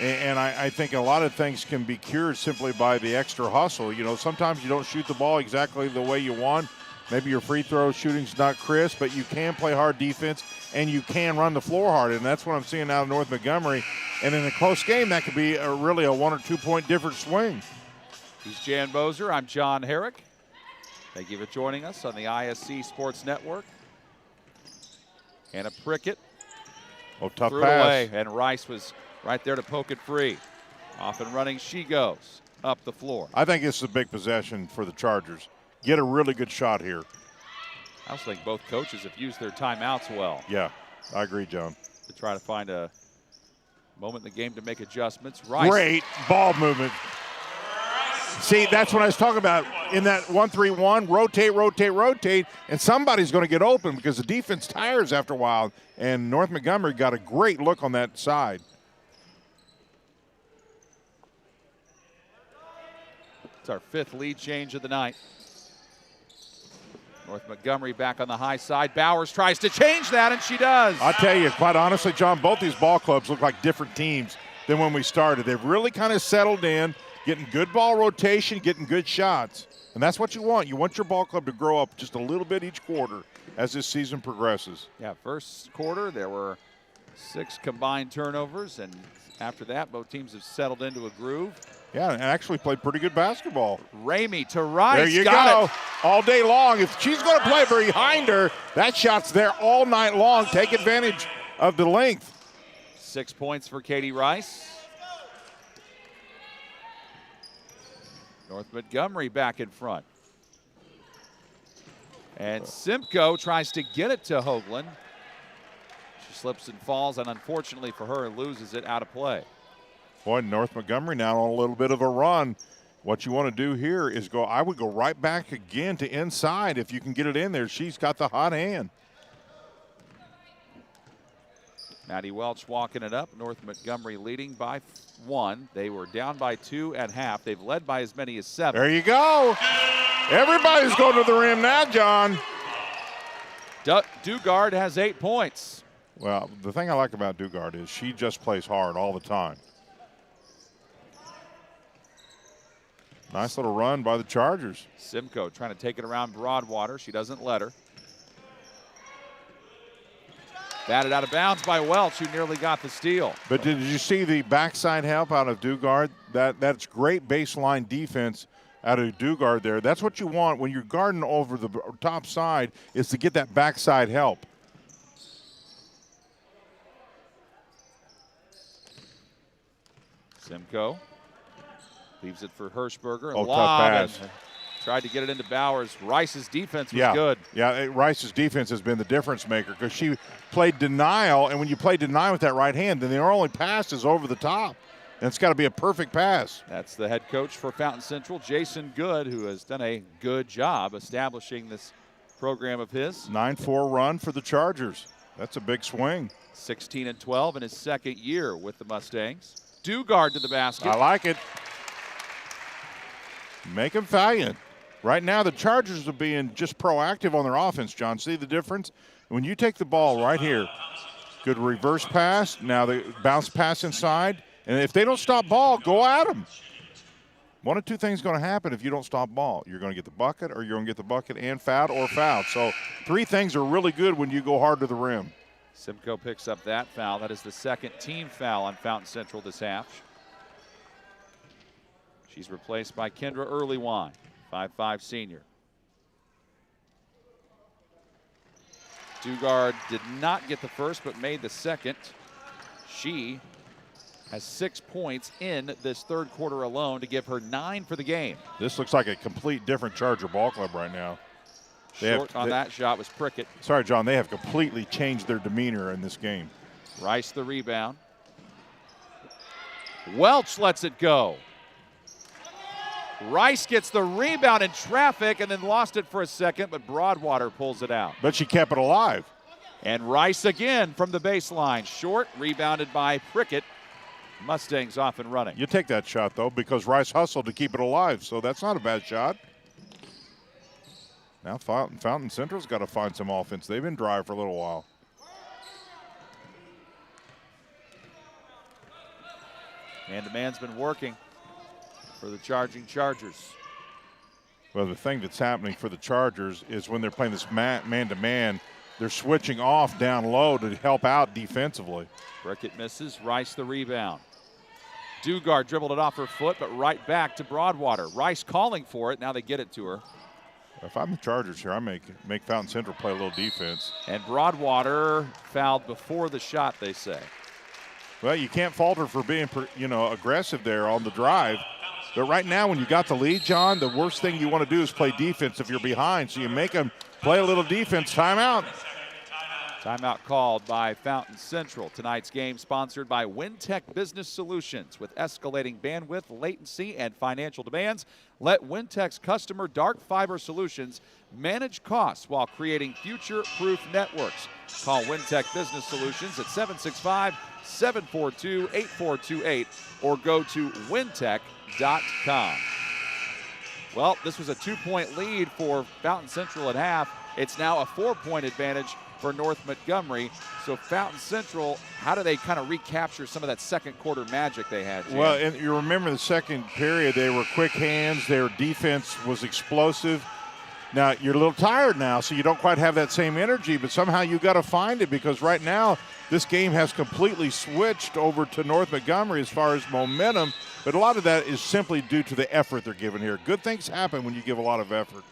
and I think a lot of things can be cured simply by the extra hustle. You know, sometimes you don't shoot the ball exactly the way you want. Maybe your free throw shooting's not crisp, but you can play hard defense, and you can run the floor hard, and that's what I'm seeing out of North Montgomery. And in a close game, that could be really a 1 or 2 point different swing. He's Jan Bozer. I'm John Herrick. Thank you for joining us on the ISC Sports Network. Hannah Prickett. Oh, tough threw pass. it away, and Rice was right there to poke it free. Off and running she goes up the floor. I think this is a big possession for the Chargers. Get a really good shot here. I also think both coaches have used their timeouts well. Yeah, I agree, John. To try to find a moment in the game to make adjustments. Rice. Great ball movement. See, that's what I was talking about. In that 1-3-1, rotate, rotate, rotate, and somebody's going to get open because the defense tires after a while, and North Montgomery got a great look on that side. It's our 5th lead change of the night. North Montgomery back on the high side. Bowers tries to change that, and she does. I'll tell you, quite honestly, John, both these ball clubs look like different teams than when we started. They've really kind of settled in, getting good ball rotation, getting good shots. And that's what you want. You want your ball club to grow up just a little bit each quarter as this season progresses. Yeah, first quarter there were 6 combined turnovers, and after that both teams have settled into a groove. Yeah, and actually played pretty good basketball. Ramey to Rice. There you got go. It. All day long. If she's going to play behind her, that shot's there all night long. Take advantage of the length. 6 points for Katie Rice. North Montgomery back in front. And Simcoe tries to get it to Hoagland. She slips and falls, and unfortunately for her, loses it out of play. Boy, North Montgomery now on a little bit of a run. What you want to do here is go, I would go right back again to inside if you can get it in there. She's got the hot hand. Maddie Welch walking it up. North Montgomery leading by 1. They were down by 2 at half. They've led by as many as 7. There you go. Everybody's going to the rim now, John. Dugard has 8 points. Well, the thing I like about Dugard is she just plays hard all the time. Nice little run by the Chargers. Simcoe trying to take it around Broadwater. She doesn't let her. Batted out of bounds by Welch, who nearly got the steal. But did you see the backside help out of Dugard? That's great baseline defense out of Dugard there. That's what you want when you're guarding over the top side, is to get that backside help. Simcoe leaves it for Hirschberger. Oh, tough pass. Tried to get it into Bowers. Rice's defense was good. Yeah, Rice's defense has been the difference maker because she played denial, and when you play denial with that right hand, then their only pass is over the top. And it's got to be a perfect pass. That's the head coach for Fountain Central, Jason Good, who has done a good job establishing this program of his. 9-4 run for the Chargers. That's a big swing. 16-12 in his second year with the Mustangs. Dugard to the basket. I like it. Make them valiant. Right now, the Chargers are being just proactive on their offense, John. See the difference? When you take the ball right here, good reverse pass. Now the bounce pass inside. And if they don't stop ball, go at them. One of two things going to happen if you don't stop ball. You're going to get the bucket, or you're going to get the bucket and fouled or fouled. So 3 things are really good when you go hard to the rim. Simcoe picks up that foul. That is the second team foul on Fountain Central this half. She's replaced by Kendra Earlywine, 5'5" senior. Dugard did not get the first, but made the second. She has 6 points in this third quarter alone to give her 9 for the game. This looks like a complete different Charger ball club right now. Short on that shot was Prickett. Sorry, John, they have completely changed their demeanor in this game. Rice the rebound. Welch lets it go. Rice gets the rebound in traffic and then lost it for a second, but Broadwater pulls it out. But she kept it alive. And Rice again from the baseline. Short, rebounded by Prickett. Mustangs off and running. You take that shot, though, because Rice hustled to keep it alive, so that's not a bad shot. Now Fountain Central's got to find some offense. They've been dry for a little while. And the man's been working for the charging Chargers. Well, the thing that's happening for the Chargers is when they're playing this man-to-man, they're switching off down low to help out defensively. Prickett misses. Rice the rebound. Dugard dribbled it off her foot, but right back to Broadwater. Rice calling for it. Now they get it to her. If I'm the Chargers here, I make Fountain Central play a little defense. And Broadwater fouled before the shot, they say. Well, you can't fault her for being, aggressive there on the drive. But right now, when you got the lead, John, the worst thing you want to do is play defense if you're behind. So you make them play a little defense. Timeout. Timeout called by Fountain Central. Tonight's game sponsored by Wintech Business Solutions. With escalating bandwidth, latency, and financial demands, let Wintech's customer dark fiber solutions manage costs while creating future-proof networks. Call Wintech Business Solutions at 765-742-8428 or go to wintech.com. Well, this was a 2-point lead for Fountain Central at half. It's now a 4-point advantage for North Montgomery. So Fountain Central, how do they kind of recapture some of that second quarter magic they had, Jim? Well, and you remember the second period, they were quick hands. Their defense was explosive. Now, you're a little tired now, so you don't quite have that same energy, but somehow you got to find it, because right now this game has completely switched over to North Montgomery as far as momentum, but a lot of that is simply due to the effort they're giving here. Good things happen when you give a lot of effort.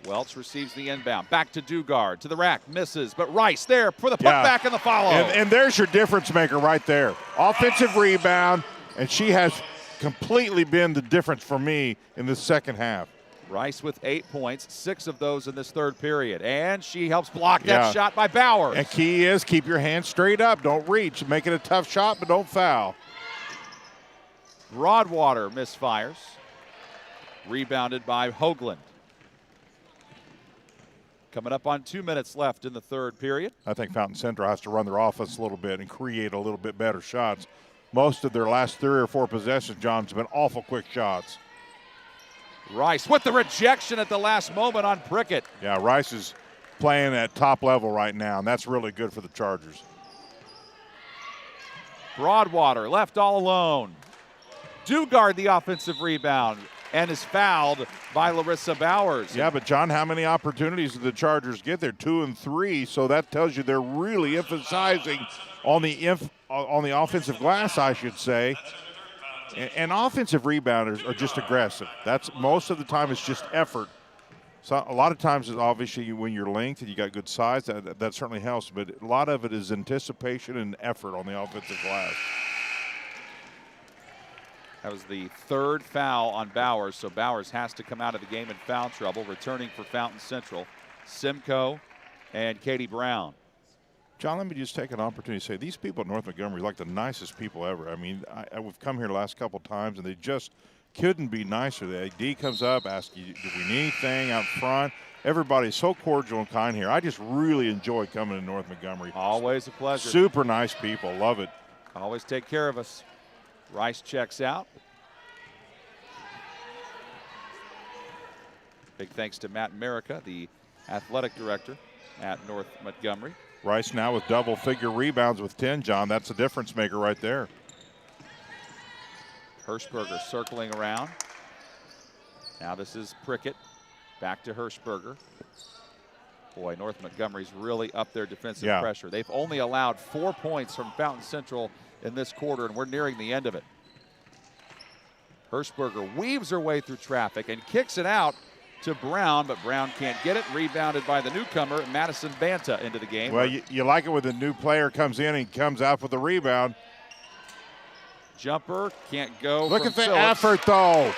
Welch receives the inbound. Back to Dugard, to the rack, misses, but Rice there for the putback and the follow. And there's your difference maker right there. Offensive rebound, and she has completely been the difference for me in the second half. Rice with 8 points, 6 of those in this third period. And she helps block that shot by Bowers. And key is keep your hands straight up. Don't reach. Make it a tough shot, but don't foul. Broadwater misfires. Rebounded by Hoagland. Coming up on 2 minutes left in the third period. I think Fountain Central has to run their offense a little bit and create a little bit better shots. Most of their last 3 or 4 possessions, John, have been awful quick shots. Rice with the rejection at the last moment on Prickett. Yeah, Rice is playing at top level right now, and that's really good for the Chargers. Broadwater left all alone. Dugard the offensive rebound and is fouled by Larissa Bowers. Yeah, but John, how many opportunities did the Chargers get there? 2 and 3, so that tells you they're really emphasizing on the offensive glass, I should say. And offensive rebounders are just aggressive. That's most of the time it's just effort. So a lot of times, it's obviously when you're length and you got good size, that certainly helps. But a lot of it is anticipation and effort on the offensive glass. That was the third foul on Bowers, so Bowers has to come out of the game in foul trouble. Returning for Fountain Central, Simcoe and Katie Brown. John, let me just take an opportunity to say these people at North Montgomery are like the nicest people ever. I mean, we've come here the last couple times, and they just couldn't be nicer. The AD comes up, asks you, do we need anything out front? Everybody's so cordial and kind here. I just really enjoy coming to North Montgomery. Always a pleasure. Super nice people. Love it. Always take care of us. Rice checks out. Big thanks to Matt Merica, the athletic director at North Montgomery. Rice now with double-figure rebounds with 10, John. That's a difference maker right there. Hirschberger circling around. Now this is Prickett. Back to Hirschberger. Boy, North Montgomery's really up their defensive pressure. They've only allowed 4 points from Fountain Central in this quarter, and we're nearing the end of it. Hirschberger weaves her way through traffic and kicks it out to Brown, but Brown can't get it. Rebounded by the newcomer, Madison Banta, into the game. Well, you like it when the new player comes in and comes out with the rebound. Jumper can't go. Look at the Phillips. effort, though.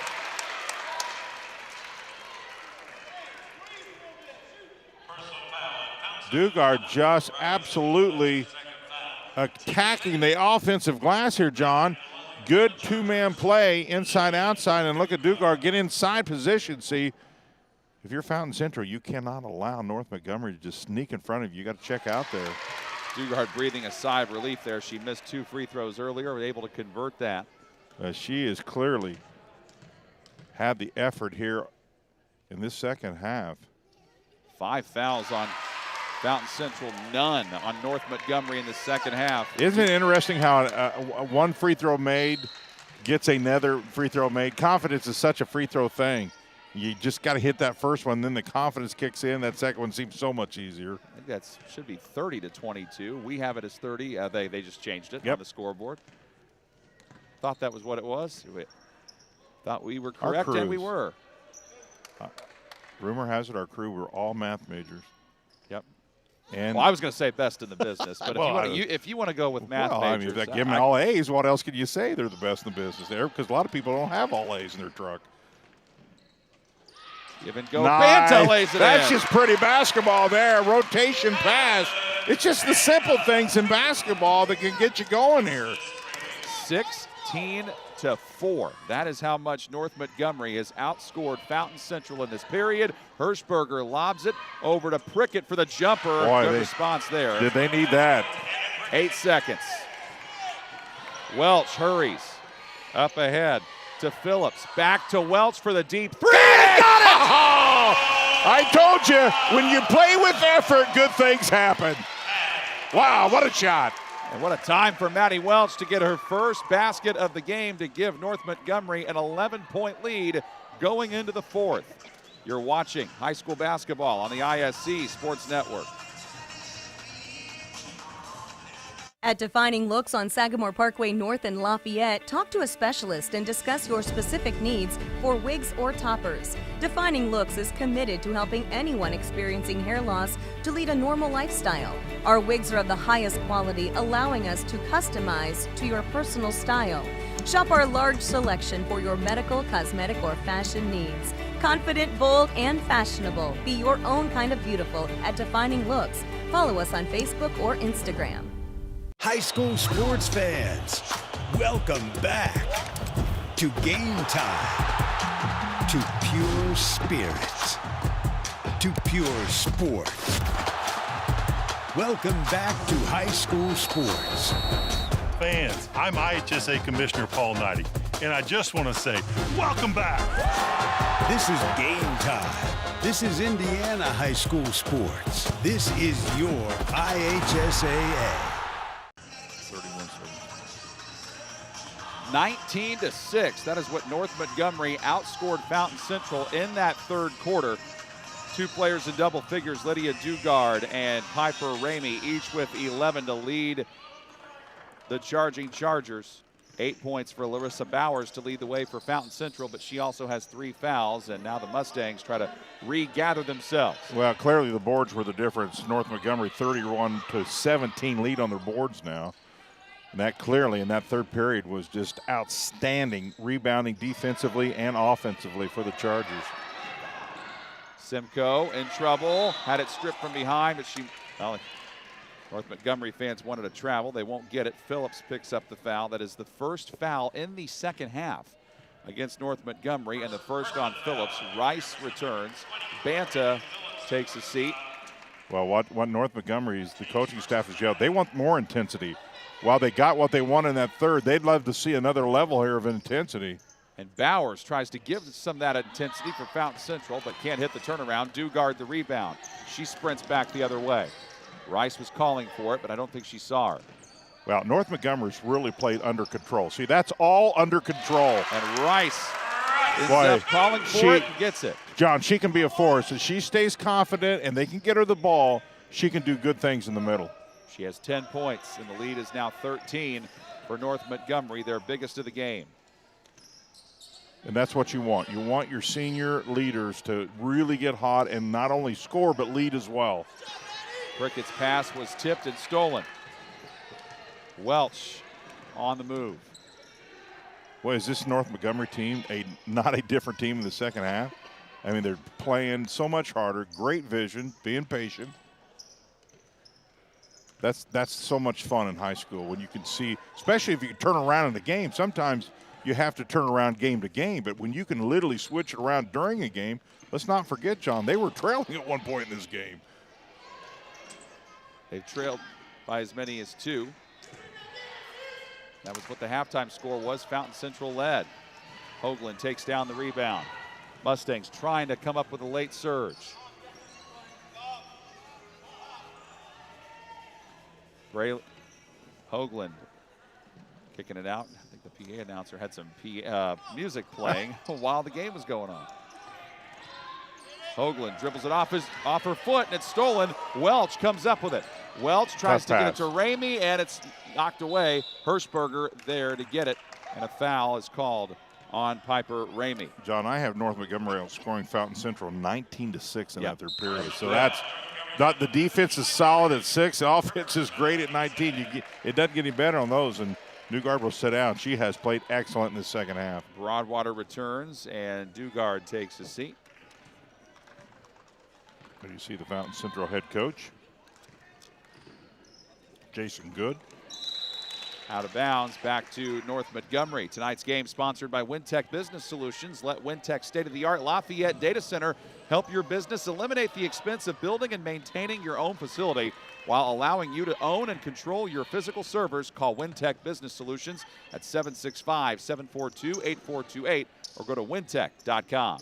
Dugard just absolutely attacking the offensive glass here, John. Good two-man play, inside, outside, and look at Dugard get inside position. See, if you're Fountain Central, you cannot allow North Montgomery to just sneak in front of you. You got to check out there. Dugard breathing a sigh of relief there. She missed 2 free throws earlier, was able to convert that. She has clearly had the effort here in this second half. 5 fouls on Fountain Central, none on North Montgomery in the second half. Isn't it interesting how one free throw made gets another free throw made? Confidence is such a free throw thing. You just got to hit that first one, then the confidence kicks in. That second one seems so much easier. I think that should be 30-22. We have it as 30. They just changed it on the scoreboard. Thought that was what it was. Thought we were correct, and we were. Rumor has it our crew were all math majors. Yep. And well, I was going to say best in the business, but if you want to go with math majors. I mean, if they give them all A's, what else could you say? They're the best in the business there, because a lot of people don't have all A's in their truck. Give and go. Banta lays it That's in. just pretty basketball there. Rotation pass. It's just the simple things in basketball that can get you going here. 16-4. That is how much North Montgomery has outscored Fountain Central in this period. Hirschberger lobs it over to Prickett for the jumper. Good response there. Did they need that? 8 seconds. Welch hurries up ahead to Phillips. Back to Welch for the deep three. Got it! Oh, I told you, when you play with effort, good things happen. Wow, what a shot. And what a time for Maddie Welch to get her first basket of the game to give North Montgomery an 11-point lead going into the fourth. You're watching high school basketball on the ISC Sports Network. At Defining Looks on Sagamore Parkway North in Lafayette, talk to a specialist and discuss your specific needs for wigs or toppers. Defining Looks is committed to helping anyone experiencing hair loss to lead a normal lifestyle. Our wigs are of the highest quality, allowing us to customize to your personal style. Shop our large selection for your medical, cosmetic, or fashion needs. Confident, bold, and fashionable. Be your own kind of beautiful at Defining Looks. Follow us on Facebook or Instagram. High school sports fans, welcome back to Game Time, to pure spirits, to pure sports. Welcome back to high school sports. Fans, I'm IHSAA Commissioner Paul Knighty, and I just want to say, welcome back. This is Game Time. This is Indiana high school sports. This is your IHSAA. 19-6. That is what North Montgomery outscored Fountain Central in that third quarter. 2 players in double figures, Lydia Dugard and Piper Ramey, each with 11 to lead the charging Chargers. 8 points for Larissa Bowers to lead the way for Fountain Central, but she also has 3 fouls, and now the Mustangs try to regather themselves. Well, clearly the boards were the difference. North Montgomery 31-17 lead on their boards now. And that clearly in that third period was just outstanding rebounding defensively and offensively for the Chargers. Simcoe in trouble, had it stripped from behind, but North Montgomery fans wanted to travel. They won't get it. Phillips picks up the foul. That is the first foul in the second half against North Montgomery, and the first on Phillips. Rice returns. Banta takes a seat. Well, what North Montgomery's, the coaching staff has yelled, they want more intensity. While they got what they want in that third, they'd love to see another level here of intensity. And Bowers tries to give some of that intensity for Fountain Central, but can't hit the turnaround. Dugard the rebound. She sprints back the other way. Rice was calling for it, but I don't think she saw her. Well, North Montgomery's really played under control. See, that's all under control. And Rice is up calling for it and gets it. John, she can be a force. If she stays confident and they can get her the ball, she can do good things in the middle. She has 10 points, and the lead is now 13 for North Montgomery, their biggest of the game. And that's what you want. You want your senior leaders to really get hot and not only score but lead as well. Brickett's pass was tipped and stolen. Welch on the move. Well, is this North Montgomery team not a different team in the second half? I mean, they're playing so much harder, great vision, being patient. That's so much fun in high school when you can see, especially if you can turn around in the game. Sometimes you have to turn around game to game, but when you can literally switch it around during a game, let's not forget, John, they were trailing at one point in this game. They've trailed by as many as 2. That was what the halftime score was. Fountain Central led. Hoagland takes down the rebound. Mustangs trying to come up with a late surge. Hoagland kicking it out. I think the PA announcer had some music playing while the game was going on. Hoagland dribbles it off her foot, and it's stolen. Welch comes up with it. Welch tries to get it to Ramey, and it's knocked away. Hirschberger there to get it, and a foul is called on Piper Ramey. John, I have North Montgomery outscoring Fountain Central 19-6 in that third period. So that's not, the defense is solid at 6. The offense is great at 19. It doesn't get any better on those. And Newgard will sit down. She has played excellent in the second half. Broadwater returns, and Dugard takes a seat. There you see the Fountain Central head coach, Jason Good. Out of bounds, back to North Montgomery. Tonight's game sponsored by Wintech Business Solutions. Let Wintech state-of-the-art Lafayette Data Center help your business eliminate the expense of building and maintaining your own facility while allowing you to own and control your physical servers. Call Wintech Business Solutions at 765-742-8428 or go to wintech.com.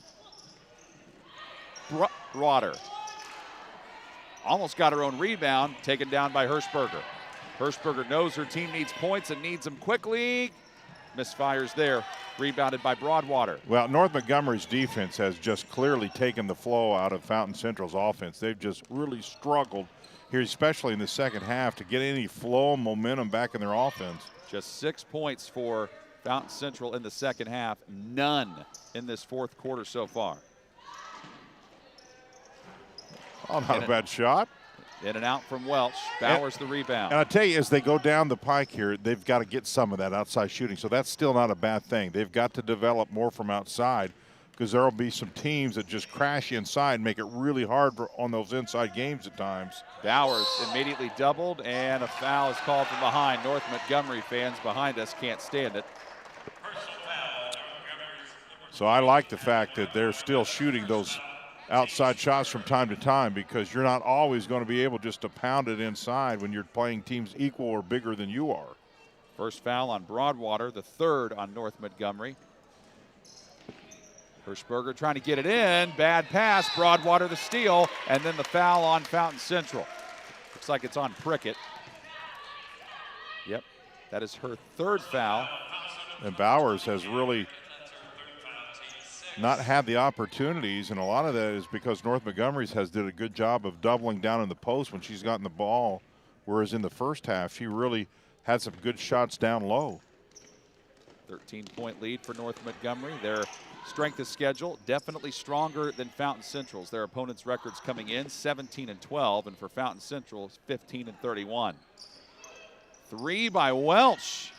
Broader almost got her own rebound, taken down by Hirschberger. Hirschberger knows her team needs points and needs them quickly. Misfires there, rebounded by Broadwater. Well, North Montgomery's defense has just clearly taken the flow out of Fountain Central's offense. They've just really struggled here, especially in the second half, to get any flow and momentum back in their offense. Just 6 points for Fountain Central in the second half, none in this fourth quarter so far. Oh, not a bad shot. In and out from Welch. Bowers the rebound. And I tell you, as they go down the pike here, they've got to get some of that outside shooting. So that's still not a bad thing. They've got to develop more from outside because there will be some teams that just crash inside, make it really hard on those inside games at times. Bowers immediately doubled, and a foul is called from behind. North Montgomery fans behind us can't stand it. So I like the fact that they're still shooting those outside shots from time to time, because you're not always going to be able just to pound it inside when you're playing teams equal or bigger than you are. First foul on Broadwater, the third on North Montgomery. Hirschberger trying to get it in. Bad pass. Broadwater the steal, and then the foul on Fountain Central. Looks like it's on Prickett. Yep, that is her third foul. And Bowers has really not had the opportunities, and a lot of that is because North Montgomery's did a good job of doubling down in the post when she's gotten the ball, whereas in the first half she really had some good shots down low. 13-point lead for North Montgomery. Their strength of schedule definitely stronger than Fountain Central's. Their opponents' records coming in 17-12, and for Fountain Central 15-31. Three by Welch.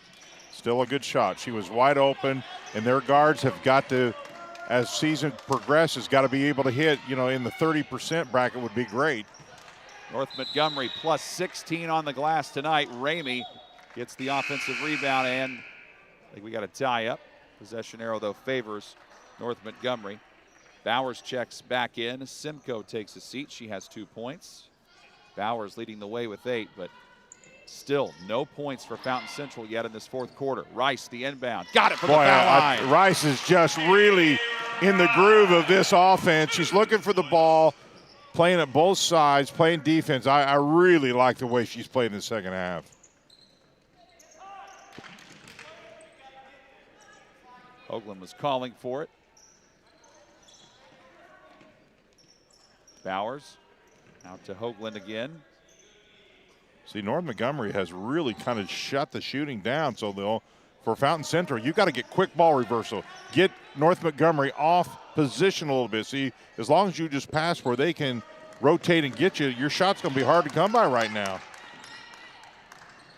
Still a good shot. She was wide open, and their guards have got to, as season progresses, got to be able to hit, in the 30% bracket would be great. North Montgomery plus 16 on the glass tonight. Ramey gets the offensive rebound, and I think we got a tie up. Possession arrow, though, favors North Montgomery. Bowers checks back in. Simcoe takes a seat. She has 2 points. Bowers leading the way with 8, but still no points for Fountain Central yet in this fourth quarter. Rice, the inbound. Got it for the foul line. Rice is just really in the groove of this offense. She's looking for the ball, playing at both sides, playing defense. I really like the way she's played in the second half. Hoagland was calling for it. Bowers out to Hoagland again. See, North Montgomery has really kind of shut the shooting down. So they'll, for Fountain Central, you've got to get quick ball reversal. Get North Montgomery off position a little bit. See, as long as you just pass where they can rotate and get you, your shot's going to be hard to come by right now.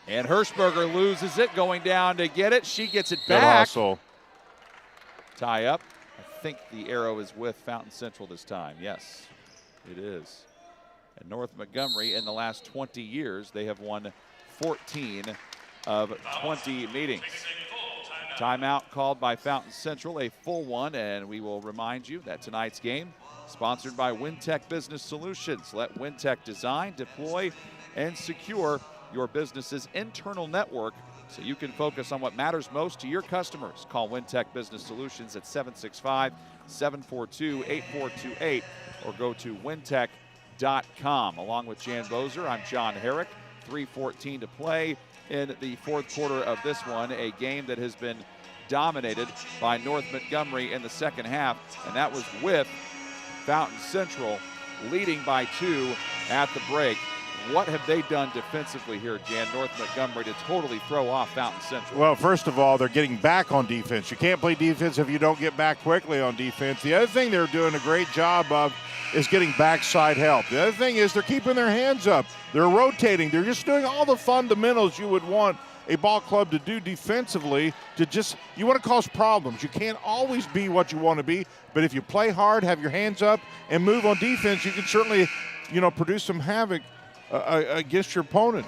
And Hirschberger loses it, going down to get it. She gets it Good back. hustle. Tie up. I think the arrow is with Fountain Central this time. Yes, it is. And North Montgomery, in the last 20 years, they have won 14 of 20 meetings. Timeout called by Fountain Central, a full one, and we will remind you that tonight's game sponsored by Wintech Business Solutions. Let Wintech design, deploy, and secure your business's internal network so you can focus on what matters most to your customers. Call Wintech Business Solutions at 765-742-8428 or go to wintech.com. Along with Jan Bozer, I'm John Herrick. 3:14 to play in the fourth quarter of this one, a game that has been dominated by North Montgomery in the second half, and that was with Fountain Central leading by 2 at the break. What have they done defensively here, Jan, North Montgomery, to totally throw off Fountain Central? Well, first of all, they're getting back on defense. You can't play defense if you don't get back quickly on defense. The other thing they're doing a great job of is getting backside help. The other thing is they're keeping their hands up. They're rotating. They're just doing all the fundamentals you would want a ball club to do defensively. You want to cause problems. You can't always be what you want to be, but if you play hard, have your hands up, and move on defense, you can certainly, produce some havoc against your opponent.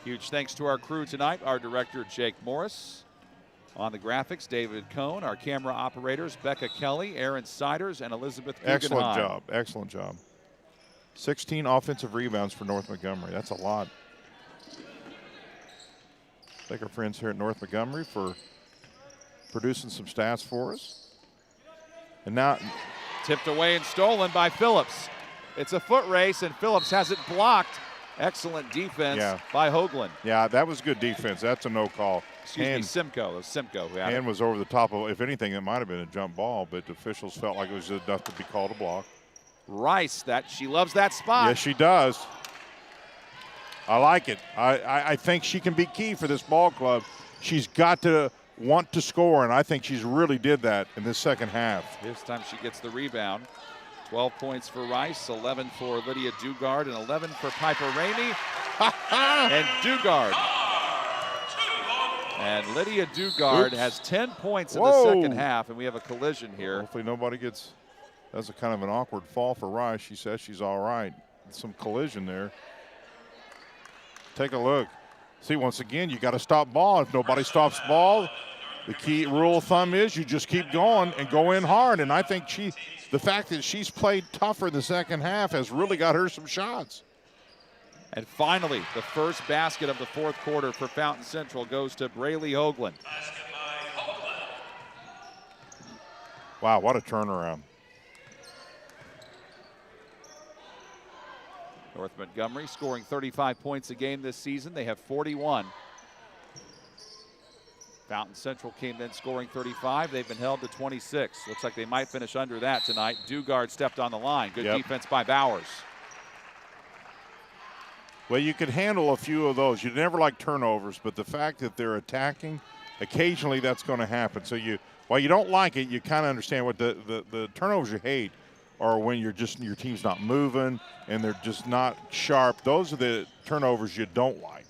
Huge thanks to our crew tonight, our director Jake Morris, on the graphics David Cohn, our camera operators Becca Kelly, Aaron Siders, and Elizabeth Guggenheim. Excellent job. 16 offensive rebounds for North Montgomery. That's a lot. Thank our friends here at North Montgomery for producing some stats for us. And now tipped away and stolen by Phillips. It's a foot race, and Phillips has it blocked. Excellent defense by Hoagland. Yeah, that was good defense. That's a no call. Excuse me, Simcoe. It was Simcoe who had it. And was over the top of, if anything, it might have been a jump ball, but the officials felt like it was enough to be called a block. Rice, she loves that spot. Yes, she does. I like it. I think she can be key for this ball club. She's got to want to score, and I think she's really did that in this second half. This time she gets the rebound. 12 points for Rice, 11 for Lydia Dugard, and 11 for Piper Ramey. And Dugard. And Lydia Dugard has 10 points in the second half, and we have a collision here. Hopefully nobody gets, that's a kind of an awkward fall for Rice. She says she's all right. Some collision there. Take a look. See, once again, you got to stop ball. If nobody stops ball, the key rule of thumb is you just keep going and go in hard. And I think the fact that she's played tougher in the second half has really got her some shots. And finally, the first basket of the fourth quarter for Fountain Central goes to Braylee Hoagland. Wow, what a turnaround. North Montgomery scoring 35 points a game this season. They have 41. Fountain Central came in scoring 35. They've been held to 26. Looks like they might finish under that tonight. Dugard stepped on the line. Good defense by Bowers. Well, you could handle a few of those. You never like turnovers, but the fact that they're attacking, occasionally that's going to happen. So while you don't like it, you kind of understand what the turnovers you hate are when your team's not moving and they're just not sharp. Those are the turnovers you don't like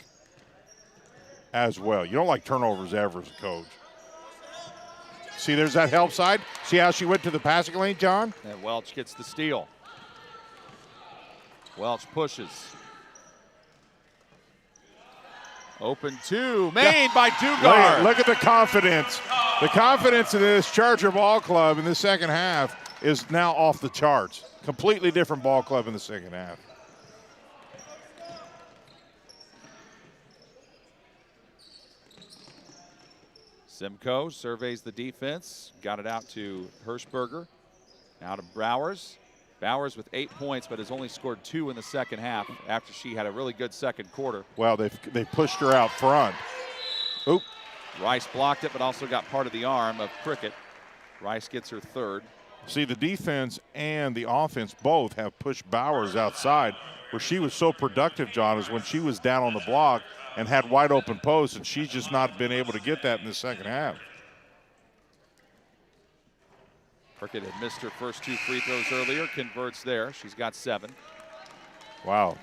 as well. You don't like turnovers ever as a coach. See, there's that help side. See how she went to the passing lane, John? And Welch gets the steal. Welch pushes. Open two, Maine by Dugard. Look at the confidence. The confidence in this Charger ball club in the second half is now off the charts. Completely different ball club in the second half. Simcoe surveys the defense. Got it out to Hirschberger. Now to Bowers. Bowers with 8 points, but has only scored 2 in the second half after she had a really good second quarter. Well, they pushed her out front. Oop. Rice blocked it, but also got part of the arm of Prickett. Rice gets her third. See, the defense and the offense both have pushed Bowers outside. Where she was so productive, John, is when she was down on the block and had wide open posts, and she's just not been able to get that in the second half. Prickett had missed her first 2 free throws earlier, converts there. She's got 7. Wow.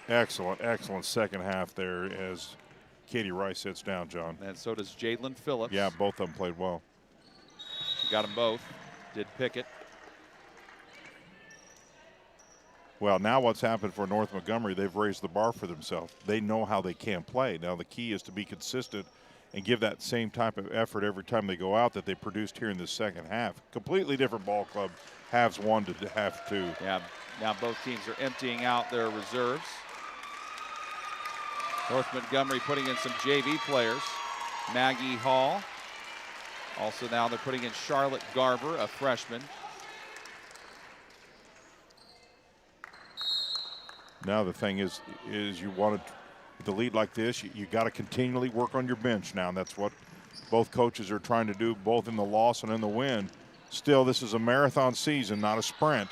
Excellent, excellent second half there as Katie Rice sits down, John. And so does Jadlyn Phillips. Yeah, both of them played well. She got them both. Did Pickett. Well, now what's happened for North Montgomery, they've raised the bar for themselves. They know how they can play. Now the key is to be consistent and give that same type of effort every time they go out that they produced here in the second half. Completely different ball club, halves 1 to half 2. Yeah, now both teams are emptying out their reserves. North Montgomery putting in some JV players. Maggie Hall. Also now they're putting in Charlotte Garver, a freshman. Now the thing is you want to, with a lead like this, you got to continually work on your bench now, and that's what both coaches are trying to do, both in the loss and in the win. Still, this is a marathon season, not a sprint.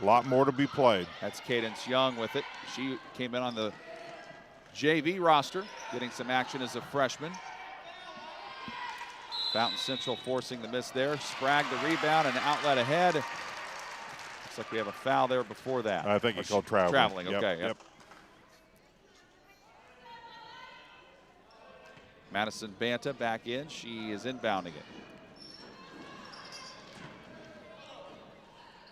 A lot more to be played. That's Cadence Young with it. She came in on the JV roster, getting some action as a freshman. Fountain Central forcing the miss there. Sprague the rebound and outlet ahead. Looks like we have a foul there before that. I think it's called traveling. Traveling, Yep, okay. yep. Madison Banta back in. She is inbounding it.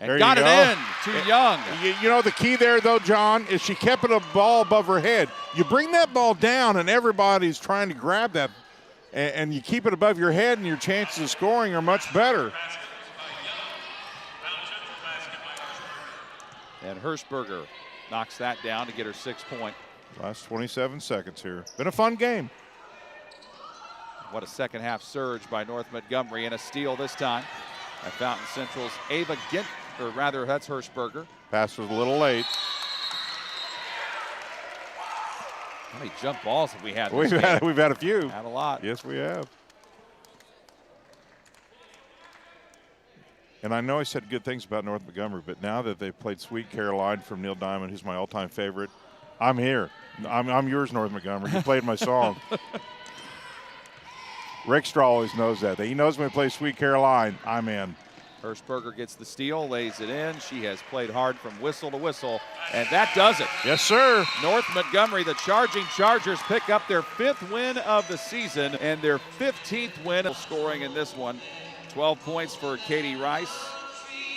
And There got you it go. in to Young. You know, the key there, though, John, is she kept a ball above her head. You bring that ball down, and everybody's trying to grab that, and you keep it above your head, and your chances of scoring are much better. And Hirschberger knocks that down to get her 6 point. Last 27 seconds here. Been a fun game. What a second half surge by North Montgomery, and a steal this time at Fountain Central's Ava Gint, or rather that's Hirschberger. Pass was a little late. How many jump balls have we had this We've game? had a few. Had a lot. Yes, we have. And I know I said good things about North Montgomery, but now that they've played Sweet Caroline from Neil Diamond, who's my all-time favorite, I'm here. I'm yours, North Montgomery. You played my song. Rick Straw always knows that. He knows when we play Sweet Caroline, I'm in. Hirschberger gets the steal, lays it in. She has played hard from whistle to whistle, and that does it. Yes, sir. North Montgomery, the Charging Chargers, pick up their 5th win of the season and their 15th win scoring in this one. 12 points for Katie Rice,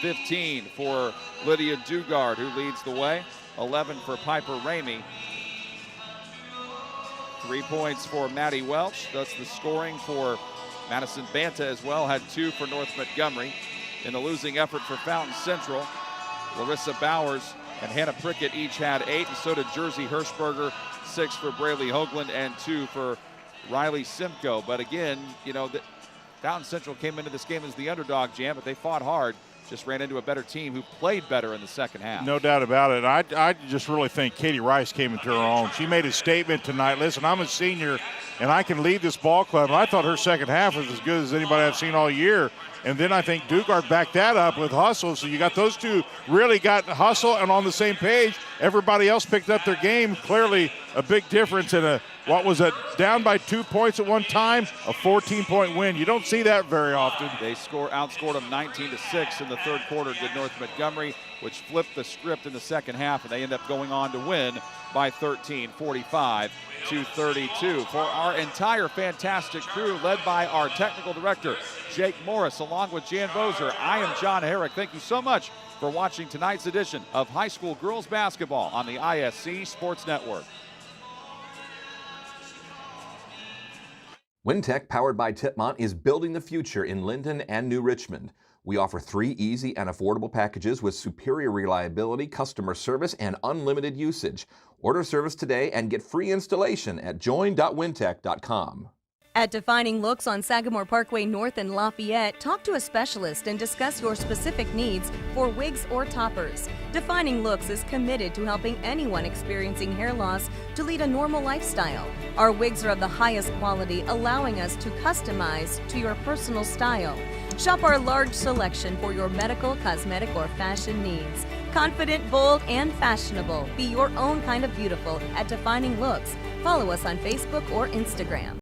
15 for Lydia Dugard, who leads the way, 11 for Piper Ramey. 3 points for Maddie Welch. That's the scoring for Madison Banta as well. Had 2 for North Montgomery. In the losing effort for Fountain Central, Larissa Bowers and Hannah Prickett each had 8, and so did Jersey Hirschberger, 6 for Braylee Hoagland and 2 for Riley Simcoe. But again, you know, Fountain Central came into this game as the underdog, Jam, but they fought hard. Just ran into a better team who played better in the second half. No doubt about it. I just really think Katie Rice came into her own. She made a statement tonight. Listen, I'm a senior, and I can lead this ball club. And I thought her second half was as good as anybody I've seen all year. And then I think Dugard backed that up with hustle. So you got those two really got hustle and on the same page. Everybody else picked up their game. Clearly a big difference in what was a down by 2 points at one time, a 14-point win. You don't see that very often. They outscored them 19-6 in the third quarter, did North Montgomery, which flipped the script in the second half, and they end up going on to win by 13, 45-32. For our entire fantastic crew, led by our technical director, Jake Morris, along with Jan Bozer, I am John Herrick. Thank you so much for watching tonight's edition of High School Girls Basketball on the ISC Sports Network. WinTech, powered by Tipmont, is building the future in Linden and New Richmond. We offer 3 easy and affordable packages with superior reliability, customer service, and unlimited usage. Order service today and get free installation at join.wintech.com. At Defining Looks on Sagamore Parkway North in Lafayette, talk to a specialist and discuss your specific needs for wigs or toppers. Defining Looks is committed to helping anyone experiencing hair loss to lead a normal lifestyle. Our wigs are of the highest quality, allowing us to customize to your personal style. Shop our large selection for your medical, cosmetic, or fashion needs. Confident, bold, and fashionable. Be your own kind of beautiful at Defining Looks. Follow us on Facebook or Instagram.